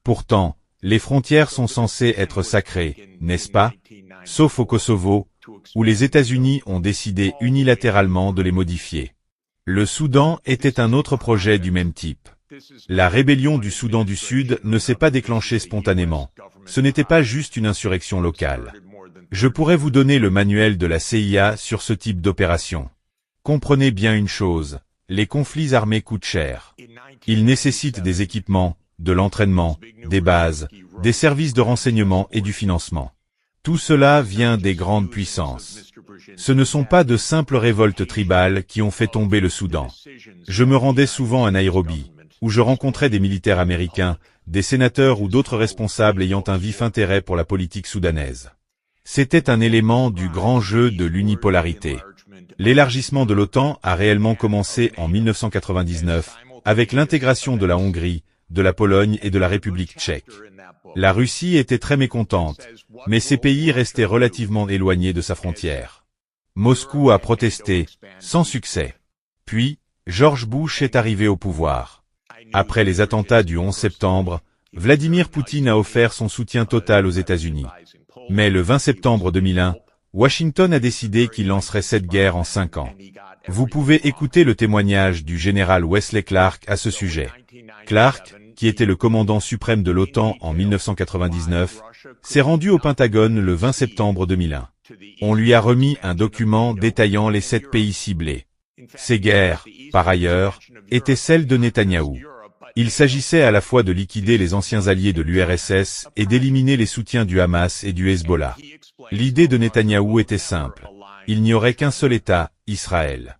Pourtant, les frontières sont censées être sacrées, n'est-ce pas? Sauf au Kosovo, où les États-Unis ont décidé unilatéralement de les modifier. Le Soudan était un autre projet du même type. La rébellion du Soudan du Sud ne s'est pas déclenchée spontanément. Ce n'était pas juste une insurrection locale. Je pourrais vous donner le manuel de la CIA sur ce type d'opération. Comprenez bien une chose, les conflits armés coûtent cher. Ils nécessitent des équipements, de l'entraînement, des bases, des services de renseignement et du financement. Tout cela vient des grandes puissances. Ce ne sont pas de simples révoltes tribales qui ont fait tomber le Soudan. Je me rendais souvent à Nairobi, où je rencontrais des militaires américains, des sénateurs ou d'autres responsables ayant un vif intérêt pour la politique soudanaise. C'était un élément du grand jeu de l'unipolarité. L'élargissement de l'OTAN a réellement commencé en 1999, avec l'intégration de la Hongrie, de la Pologne et de la République tchèque. La Russie était très mécontente, mais ces pays restaient relativement éloignés de sa frontière. Moscou a protesté, sans succès. Puis, George Bush est arrivé au pouvoir. Après les attentats du 11 septembre, Vladimir Poutine a offert son soutien total aux États-Unis. Mais le 20 septembre 2001, Washington a décidé qu'il lancerait cette guerre en 5 ans. Vous pouvez écouter le témoignage du général Wesley Clark à ce sujet. Clark, qui était le commandant suprême de l'OTAN en 1999, s'est rendu au Pentagone le 20 septembre 2001. On lui a remis un document détaillant les 7 pays ciblés. Ces guerres, par ailleurs, étaient celles de Netanyahou. Il s'agissait à la fois de liquider les anciens alliés de l'URSS et d'éliminer les soutiens du Hamas et du Hezbollah. L'idée de Netanyahou était simple. Il n'y aurait qu'un seul État, Israël.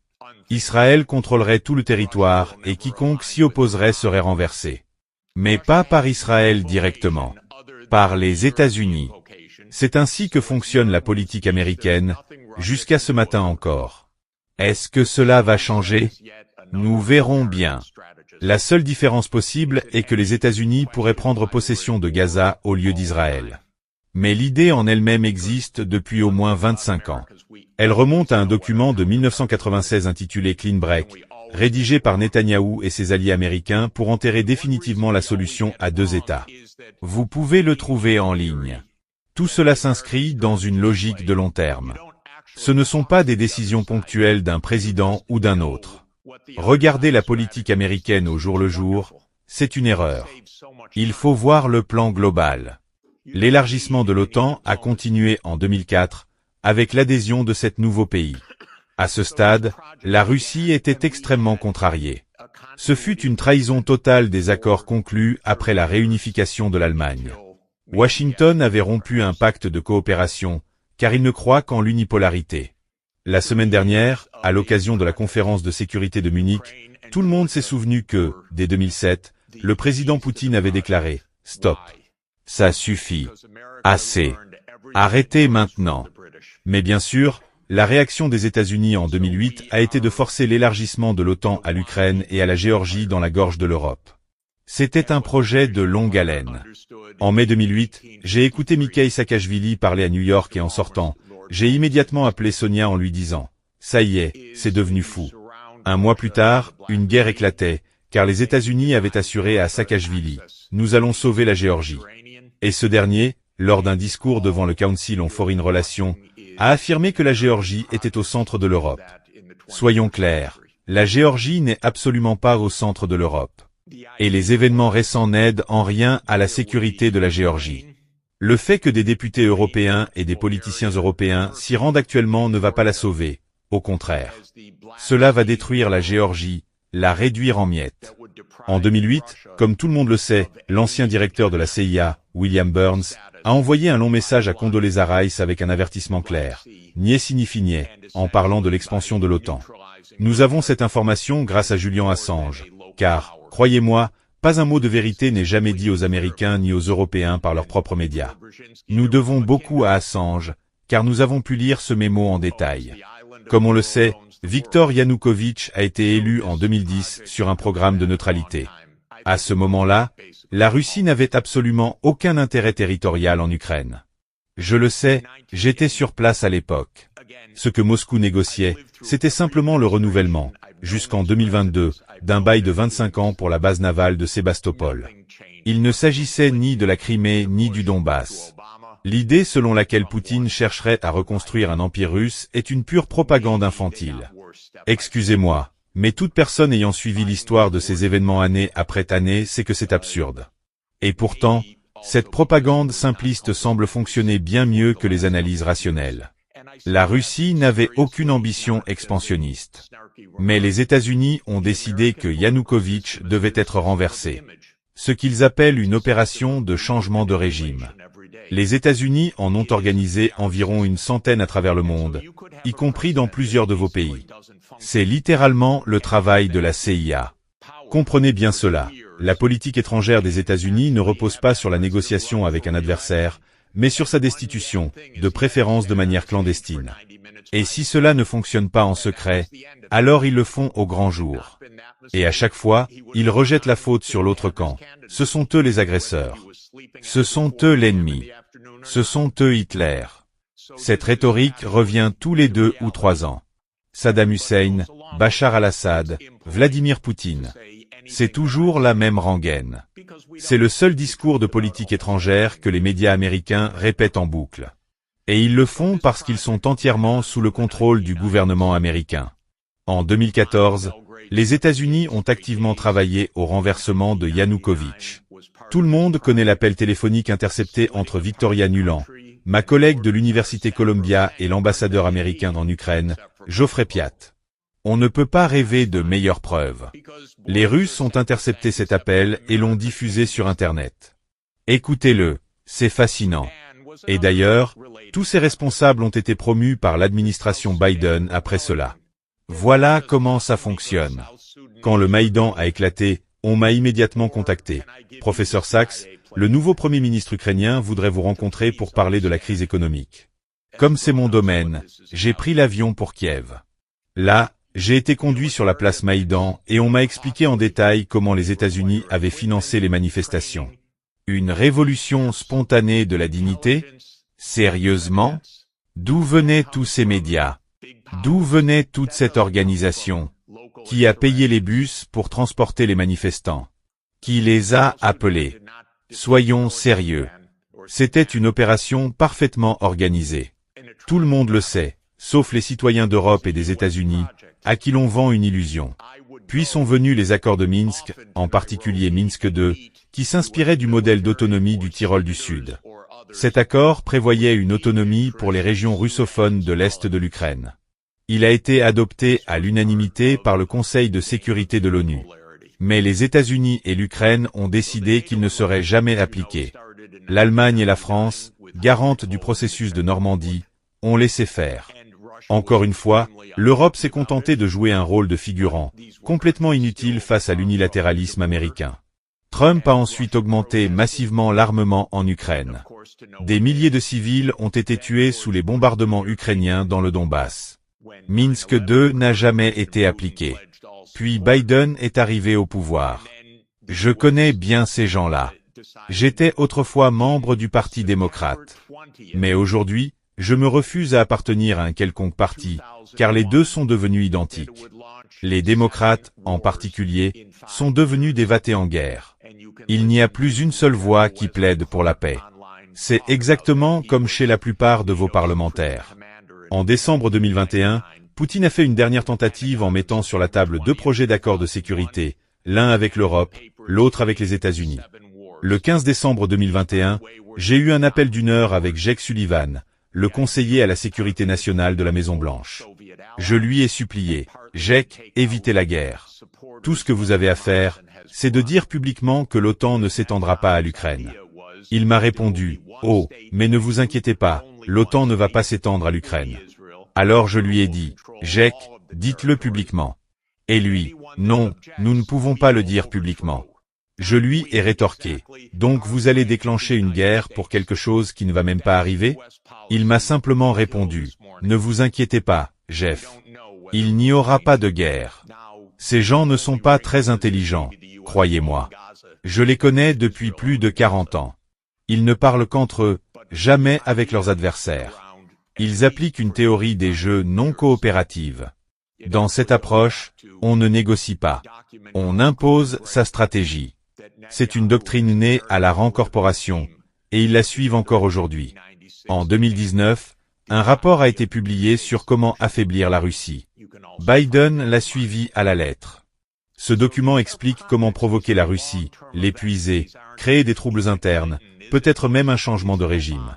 Israël contrôlerait tout le territoire et quiconque s'y opposerait serait renversé. Mais pas par Israël directement, par les États-Unis. C'est ainsi que fonctionne la politique américaine, jusqu'à ce matin encore. Est-ce que cela va changer? Nous verrons bien. La seule différence possible est que les États-Unis pourraient prendre possession de Gaza au lieu d'Israël. Mais l'idée en elle-même existe depuis au moins 25 ans. Elle remonte à un document de 1996 intitulé Clean Break, rédigé par Netanyahou et ses alliés américains pour enterrer définitivement la solution à 2 États. Vous pouvez le trouver en ligne. Tout cela s'inscrit dans une logique de long terme. Ce ne sont pas des décisions ponctuelles d'un président ou d'un autre. Regarder la politique américaine au jour le jour, c'est une erreur. Il faut voir le plan global. L'élargissement de l'OTAN a continué en 2004, avec l'adhésion de 7 nouveaux pays. À ce stade, la Russie était extrêmement contrariée. Ce fut une trahison totale des accords conclus après la réunification de l'Allemagne. Washington avait rompu un pacte de coopération, car il ne croit qu'en l'unipolarité. La semaine dernière, à l'occasion de la conférence de sécurité de Munich, tout le monde s'est souvenu que, dès 2007, le président Poutine avait déclaré « Stop. Ça suffit. Assez. Arrêtez maintenant ». Mais bien sûr, la réaction des États-Unis en 2008 a été de forcer l'élargissement de l'OTAN à l'Ukraine et à la Géorgie dans la gorge de l'Europe. C'était un projet de longue haleine. En mai 2008, j'ai écouté Mikhail Saakashvili parler à New York et en sortant, j'ai immédiatement appelé Sonia en lui disant « Ça y est, c'est devenu fou ». Un mois plus tard, une guerre éclatait, car les États-Unis avaient assuré à Saakashvili « Nous allons sauver la Géorgie ». Et ce dernier, lors d'un discours devant le Council on Foreign Relations, a affirmé que la Géorgie était au centre de l'Europe. Soyons clairs, la Géorgie n'est absolument pas au centre de l'Europe. Et les événements récents n'aident en rien à la sécurité de la Géorgie. Le fait que des députés européens et des politiciens européens s'y rendent actuellement ne va pas la sauver, au contraire. Cela va détruire la Géorgie, la réduire en miettes. En 2008, comme tout le monde le sait, l'ancien directeur de la CIA, William Burns, a envoyé un long message à Condoleezza Rice avec un avertissement clair. Niais signifie niais, en parlant de l'expansion de l'OTAN. Nous avons cette information grâce à Julian Assange, car, croyez-moi, pas un mot de vérité n'est jamais dit aux Américains ni aux Européens par leurs propres médias. Nous devons beaucoup à Assange, car nous avons pu lire ce mémo en détail. Comme on le sait, Viktor Yanukovych a été élu en 2010 sur un programme de neutralité. À ce moment-là, la Russie n'avait absolument aucun intérêt territorial en Ukraine. Je le sais, j'étais sur place à l'époque. Ce que Moscou négociait, c'était simplement le renouvellement, jusqu'en 2022, d'un bail de 25 ans pour la base navale de Sébastopol. Il ne s'agissait ni de la Crimée ni du Donbass. L'idée selon laquelle Poutine chercherait à reconstruire un empire russe est une pure propagande infantile. Excusez-moi, mais toute personne ayant suivi l'histoire de ces événements année après année sait que c'est absurde. Et pourtant, cette propagande simpliste semble fonctionner bien mieux que les analyses rationnelles. La Russie n'avait aucune ambition expansionniste. Mais les États-Unis ont décidé que Yanukovych devait être renversé. Ce qu'ils appellent une opération de changement de régime. Les États-Unis en ont organisé environ une centaine à travers le monde, y compris dans plusieurs de vos pays. C'est littéralement le travail de la CIA. Comprenez bien cela. La politique étrangère des États-Unis ne repose pas sur la négociation avec un adversaire, mais sur sa destitution, de préférence de manière clandestine. Et si cela ne fonctionne pas en secret, alors ils le font au grand jour. Et à chaque fois, ils rejettent la faute sur l'autre camp. Ce sont eux les agresseurs. Ce sont eux l'ennemi. Ce sont eux Hitler. Cette rhétorique revient tous les 2 ou 3 ans. Saddam Hussein, Bachar al-Assad, Vladimir Poutine. C'est toujours la même rengaine. C'est le seul discours de politique étrangère que les médias américains répètent en boucle. Et ils le font parce qu'ils sont entièrement sous le contrôle du gouvernement américain. En 2014, les États-Unis ont activement travaillé au renversement de Yanukovych. Tout le monde connaît l'appel téléphonique intercepté entre Victoria Nuland, ma collègue de l'Université Columbia, et l'ambassadeur américain en Ukraine, Geoffrey Piat. On ne peut pas rêver de meilleures preuves. Les Russes ont intercepté cet appel et l'ont diffusé sur Internet. Écoutez-le, c'est fascinant. Et d'ailleurs, tous ces responsables ont été promus par l'administration Biden après cela. Voilà comment ça fonctionne. Quand le Maïdan a éclaté, on m'a immédiatement contacté. Professeur Sachs, le nouveau Premier ministre ukrainien voudrait vous rencontrer pour parler de la crise économique. Comme c'est mon domaine, j'ai pris l'avion pour Kiev. Là, j'ai été conduit sur la place Maïdan et on m'a expliqué en détail comment les États-Unis avaient financé les manifestations. Une révolution spontanée de la dignité? Sérieusement? D'où venaient tous ces médias? D'où venait toute cette organisation? Qui a payé les bus pour transporter les manifestants? Qui les a appelés? Soyons sérieux. C'était une opération parfaitement organisée. Tout le monde le sait, sauf les citoyens d'Europe et des États-Unis, à qui l'on vend une illusion. Puis sont venus les accords de Minsk, en particulier Minsk II, qui s'inspirait du modèle d'autonomie du Tyrol du Sud. Cet accord prévoyait une autonomie pour les régions russophones de l'Est de l'Ukraine. Il a été adopté à l'unanimité par le Conseil de sécurité de l'ONU. Mais les États-Unis et l'Ukraine ont décidé qu'il ne serait jamais appliqué. L'Allemagne et la France, garantes du processus de Normandie, ont laissé faire. Encore une fois, l'Europe s'est contentée de jouer un rôle de figurant, complètement inutile face à l'unilatéralisme américain. Trump a ensuite augmenté massivement l'armement en Ukraine. Des milliers de civils ont été tués sous les bombardements ukrainiens dans le Donbass. Minsk II n'a jamais été appliqué. Puis Biden est arrivé au pouvoir. Je connais bien ces gens-là. J'étais autrefois membre du Parti démocrate. Mais aujourd'hui, je me refuse à appartenir à un quelconque parti, car les deux sont devenus identiques. Les démocrates, en particulier, sont devenus des vâtés en guerre. Il n'y a plus une seule voix qui plaide pour la paix. C'est exactement comme chez la plupart de vos parlementaires. En décembre 2021, Poutine a fait une dernière tentative en mettant sur la table deux projets d'accord de sécurité, l'un avec l'Europe, l'autre avec les États-Unis. Le 15 décembre 2021, j'ai eu un appel d'1 heure avec Jake Sullivan, le conseiller à la sécurité nationale de la Maison-Blanche. Je lui ai supplié, Jake, évitez la guerre. Tout ce que vous avez à faire, c'est de dire publiquement que l'OTAN ne s'étendra pas à l'Ukraine. Il m'a répondu, oh, mais ne vous inquiétez pas, l'OTAN ne va pas s'étendre à l'Ukraine. Alors je lui ai dit, Jake, dites-le publiquement. Et lui, non, nous ne pouvons pas le dire publiquement. Je lui ai rétorqué, donc vous allez déclencher une guerre pour quelque chose qui ne va même pas arriver? Il m'a simplement répondu, ne vous inquiétez pas, Jeff. Il n'y aura pas de guerre. Ces gens ne sont pas très intelligents, croyez-moi. Je les connais depuis plus de 40 ans. Ils ne parlent qu'entre eux, jamais avec leurs adversaires. Ils appliquent une théorie des jeux non coopérative. Dans cette approche, on ne négocie pas. On impose sa stratégie. C'est une doctrine née à la rencorporation, et ils la suivent encore aujourd'hui. En 2019, un rapport a été publié sur comment affaiblir la Russie. Biden l'a suivi à la lettre. Ce document explique comment provoquer la Russie, l'épuiser, créer des troubles internes, peut-être même un changement de régime.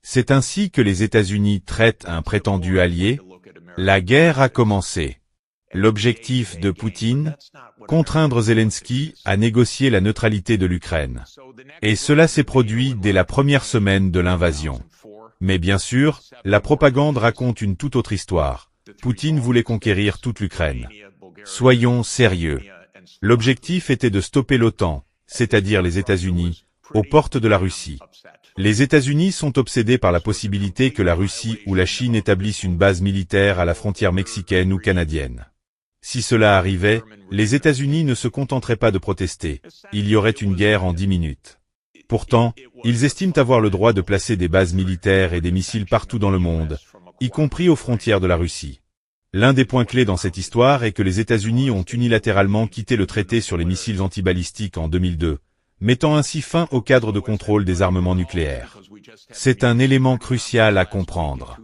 C'est ainsi que les États-Unis traitent un prétendu allié. La guerre a commencé. L'objectif de Poutine? Contraindre Zelensky à négocier la neutralité de l'Ukraine. Et cela s'est produit dès la première semaine de l'invasion. Mais bien sûr, la propagande raconte une toute autre histoire. Poutine voulait conquérir toute l'Ukraine. Soyons sérieux. L'objectif était de stopper l'OTAN, c'est-à-dire les États-Unis, aux portes de la Russie. Les États-Unis sont obsédés par la possibilité que la Russie ou la Chine établissent une base militaire à la frontière mexicaine ou canadienne. Si cela arrivait, les États-Unis ne se contenteraient pas de protester. Il y aurait une guerre en 10 minutes. Pourtant, ils estiment avoir le droit de placer des bases militaires et des missiles partout dans le monde, y compris aux frontières de la Russie. L'un des points clés dans cette histoire est que les États-Unis ont unilatéralement quitté le traité sur les missiles antibalistiques en 2002, mettant ainsi fin au cadre de contrôle des armements nucléaires. C'est un élément crucial à comprendre.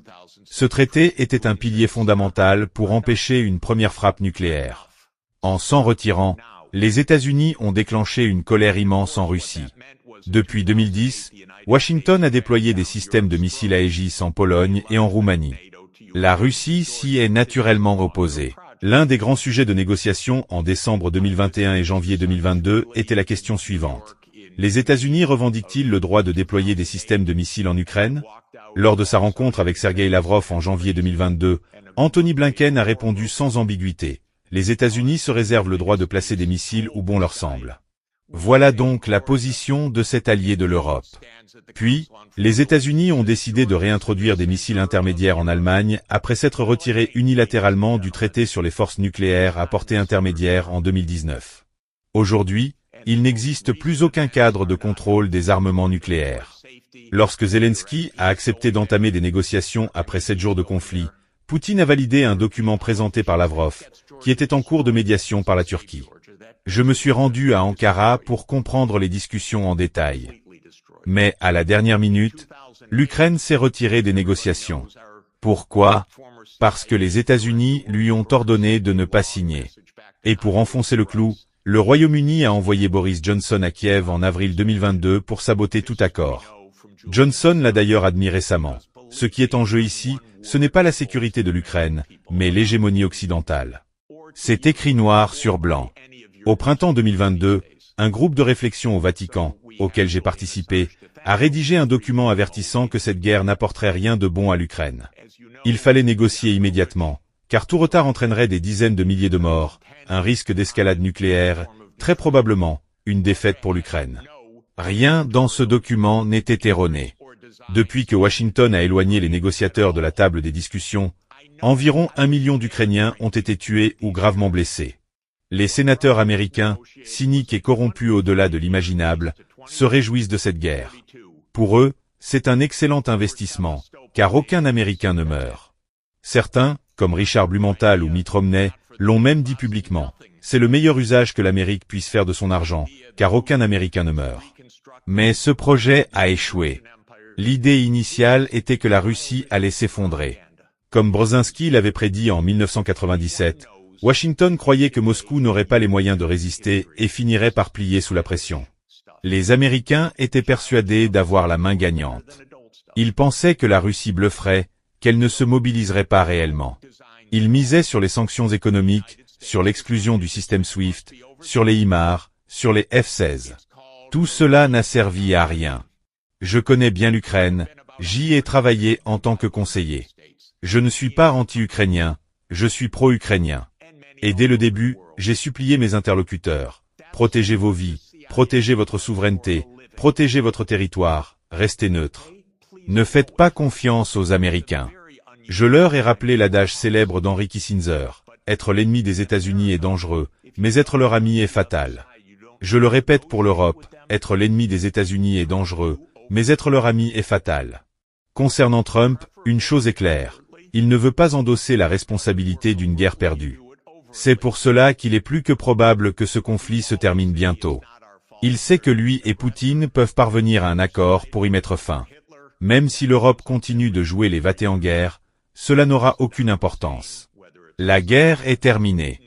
Ce traité était un pilier fondamental pour empêcher une première frappe nucléaire. En s'en retirant, les États-Unis ont déclenché une colère immense en Russie. Depuis 2010, Washington a déployé des systèmes de missiles Aegis en Pologne et en Roumanie. La Russie s'y est naturellement opposée. L'un des grands sujets de négociation en décembre 2021 et janvier 2022 était la question suivante. Les États-Unis revendiquent-ils le droit de déployer des systèmes de missiles en Ukraine? Lors de sa rencontre avec Sergei Lavrov en janvier 2022, Antony Blinken a répondu sans ambiguïté. Les États-Unis se réservent le droit de placer des missiles où bon leur semble. Voilà donc la position de cet allié de l'Europe. Puis, les États-Unis ont décidé de réintroduire des missiles intermédiaires en Allemagne après s'être retirés unilatéralement du traité sur les forces nucléaires à portée intermédiaire en 2019. Aujourd'hui, il n'existe plus aucun cadre de contrôle des armements nucléaires. Lorsque Zelensky a accepté d'entamer des négociations après 7 jours de conflit, Poutine a validé un document présenté par Lavrov, qui était en cours de médiation par la Turquie. Je me suis rendu à Ankara pour comprendre les discussions en détail. Mais, à la dernière minute, l'Ukraine s'est retirée des négociations. Pourquoi? Parce que les États-Unis lui ont ordonné de ne pas signer. Et pour enfoncer le clou, le Royaume-Uni a envoyé Boris Johnson à Kiev en avril 2022 pour saboter tout accord. Johnson l'a d'ailleurs admis récemment. Ce qui est en jeu ici, ce n'est pas la sécurité de l'Ukraine, mais l'hégémonie occidentale. C'est écrit noir sur blanc. Au printemps 2022, un groupe de réflexion au Vatican, auquel j'ai participé, a rédigé un document avertissant que cette guerre n'apporterait rien de bon à l'Ukraine. Il fallait négocier immédiatement, car tout retard entraînerait des dizaines de milliers de morts, un risque d'escalade nucléaire, très probablement, une défaite pour l'Ukraine. Rien dans ce document n'était erroné. Depuis que Washington a éloigné les négociateurs de la table des discussions, environ 1 million d'Ukrainiens ont été tués ou gravement blessés. Les sénateurs américains, cyniques et corrompus au-delà de l'imaginable, se réjouissent de cette guerre. Pour eux, c'est un excellent investissement, car aucun Américain ne meurt. Certains, comme Richard Blumenthal ou Mitt Romney, l'ont même dit publiquement. C'est le meilleur usage que l'Amérique puisse faire de son argent, car aucun Américain ne meurt. Mais ce projet a échoué. L'idée initiale était que la Russie allait s'effondrer. Comme Brzezinski l'avait prédit en 1997, Washington croyait que Moscou n'aurait pas les moyens de résister et finirait par plier sous la pression. Les Américains étaient persuadés d'avoir la main gagnante. Ils pensaient que la Russie blufferait, qu'elle ne se mobiliserait pas réellement. Ils misaient sur les sanctions économiques, sur l'exclusion du système SWIFT, sur les HIMARS, sur les F-16. Tout cela n'a servi à rien. Je connais bien l'Ukraine, j'y ai travaillé en tant que conseiller. Je ne suis pas anti-ukrainien, je suis pro-ukrainien. Et dès le début, j'ai supplié mes interlocuteurs. Protégez vos vies, protégez votre souveraineté, protégez votre territoire, restez neutre. Ne faites pas confiance aux Américains. Je leur ai rappelé l'adage célèbre d'Henry Kissinger. Être l'ennemi des États-Unis est dangereux, mais être leur ami est fatal. Je le répète pour l'Europe, être l'ennemi des États-Unis est dangereux, mais être leur ami est fatal. Concernant Trump, une chose est claire. Il ne veut pas endosser la responsabilité d'une guerre perdue. C'est pour cela qu'il est plus que probable que ce conflit se termine bientôt. Il sait que lui et Poutine peuvent parvenir à un accord pour y mettre fin. Même si l'Europe continue de jouer les wattés en guerre, cela n'aura aucune importance. La guerre est terminée.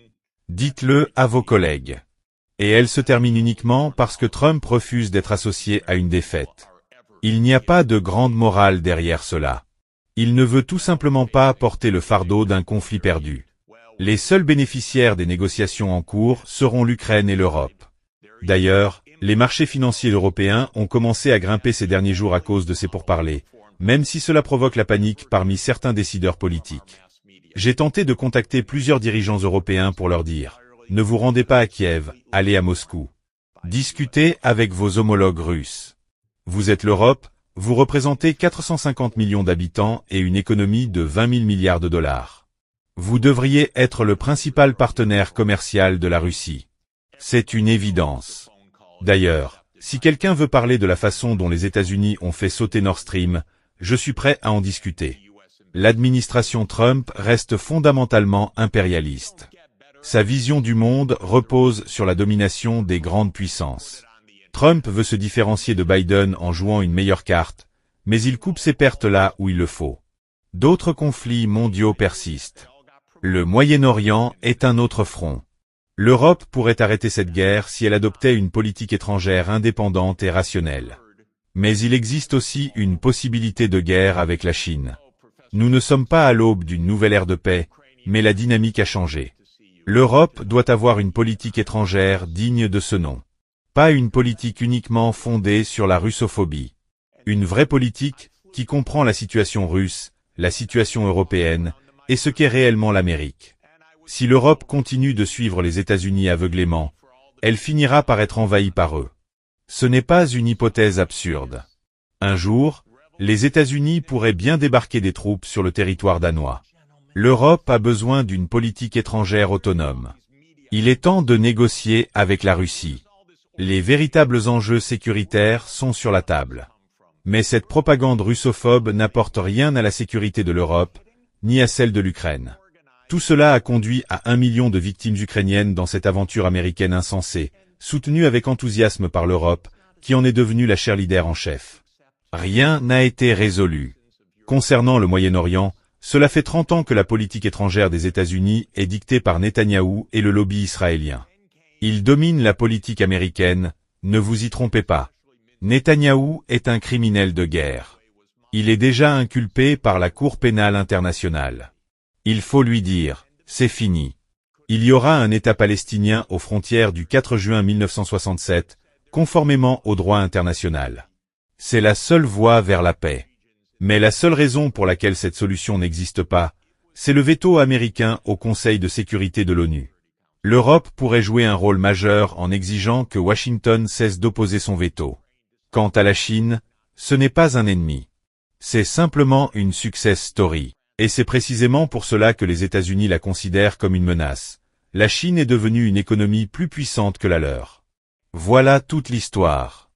Dites-le à vos collègues. Et elle se termine uniquement parce que Trump refuse d'être associé à une défaite. Il n'y a pas de grande morale derrière cela. Il ne veut tout simplement pas porter le fardeau d'un conflit perdu. Les seuls bénéficiaires des négociations en cours seront l'Ukraine et l'Europe. D'ailleurs, les marchés financiers européens ont commencé à grimper ces derniers jours à cause de ces pourparlers, même si cela provoque la panique parmi certains décideurs politiques. J'ai tenté de contacter plusieurs dirigeants européens pour leur dire « Ne vous rendez pas à Kiev, allez à Moscou. Discutez avec vos homologues russes. Vous êtes l'Europe, vous représentez 450 millions d'habitants et une économie de 20 000 milliards de dollars. Vous devriez être le principal partenaire commercial de la Russie. C'est une évidence. D'ailleurs, si quelqu'un veut parler de la façon dont les États-Unis ont fait sauter Nord Stream, je suis prêt à en discuter. L'administration Trump reste fondamentalement impérialiste. Sa vision du monde repose sur la domination des grandes puissances. Trump veut se différencier de Biden en jouant une meilleure carte, mais il coupe ses pertes là où il le faut. D'autres conflits mondiaux persistent. Le Moyen-Orient est un autre front. L'Europe pourrait arrêter cette guerre si elle adoptait une politique étrangère indépendante et rationnelle. Mais il existe aussi une possibilité de guerre avec la Chine. Nous ne sommes pas à l'aube d'une nouvelle ère de paix, mais la dynamique a changé. L'Europe doit avoir une politique étrangère digne de ce nom. Pas une politique uniquement fondée sur la russophobie. Une vraie politique qui comprend la situation russe, la situation européenne et ce qu'est réellement l'Amérique. Si l'Europe continue de suivre les États-Unis aveuglément, elle finira par être envahie par eux. Ce n'est pas une hypothèse absurde. Un jour, les États-Unis pourraient bien débarquer des troupes sur le territoire danois. L'Europe a besoin d'une politique étrangère autonome. Il est temps de négocier avec la Russie. Les véritables enjeux sécuritaires sont sur la table. Mais cette propagande russophobe n'apporte rien à la sécurité de l'Europe, ni à celle de l'Ukraine. Tout cela a conduit à 1 million de victimes ukrainiennes dans cette aventure américaine insensée, soutenue avec enthousiasme par l'Europe, qui en est devenue la cheerleader en chef. Rien n'a été résolu. Concernant le Moyen-Orient, cela fait 30 ans que la politique étrangère des États-Unis est dictée par Netanyahou et le lobby israélien. Ils dominent la politique américaine, ne vous y trompez pas. Netanyahou est un criminel de guerre. Il est déjà inculpé par la Cour pénale internationale. Il faut lui dire, c'est fini. Il y aura un État palestinien aux frontières du 4 juin 1967, conformément au droit international. C'est la seule voie vers la paix. Mais la seule raison pour laquelle cette solution n'existe pas, c'est le veto américain au Conseil de sécurité de l'ONU. L'Europe pourrait jouer un rôle majeur en exigeant que Washington cesse d'opposer son veto. Quant à la Chine, ce n'est pas un ennemi. C'est simplement une success story. Et c'est précisément pour cela que les États-Unis la considèrent comme une menace. La Chine est devenue une économie plus puissante que la leur. Voilà toute l'histoire.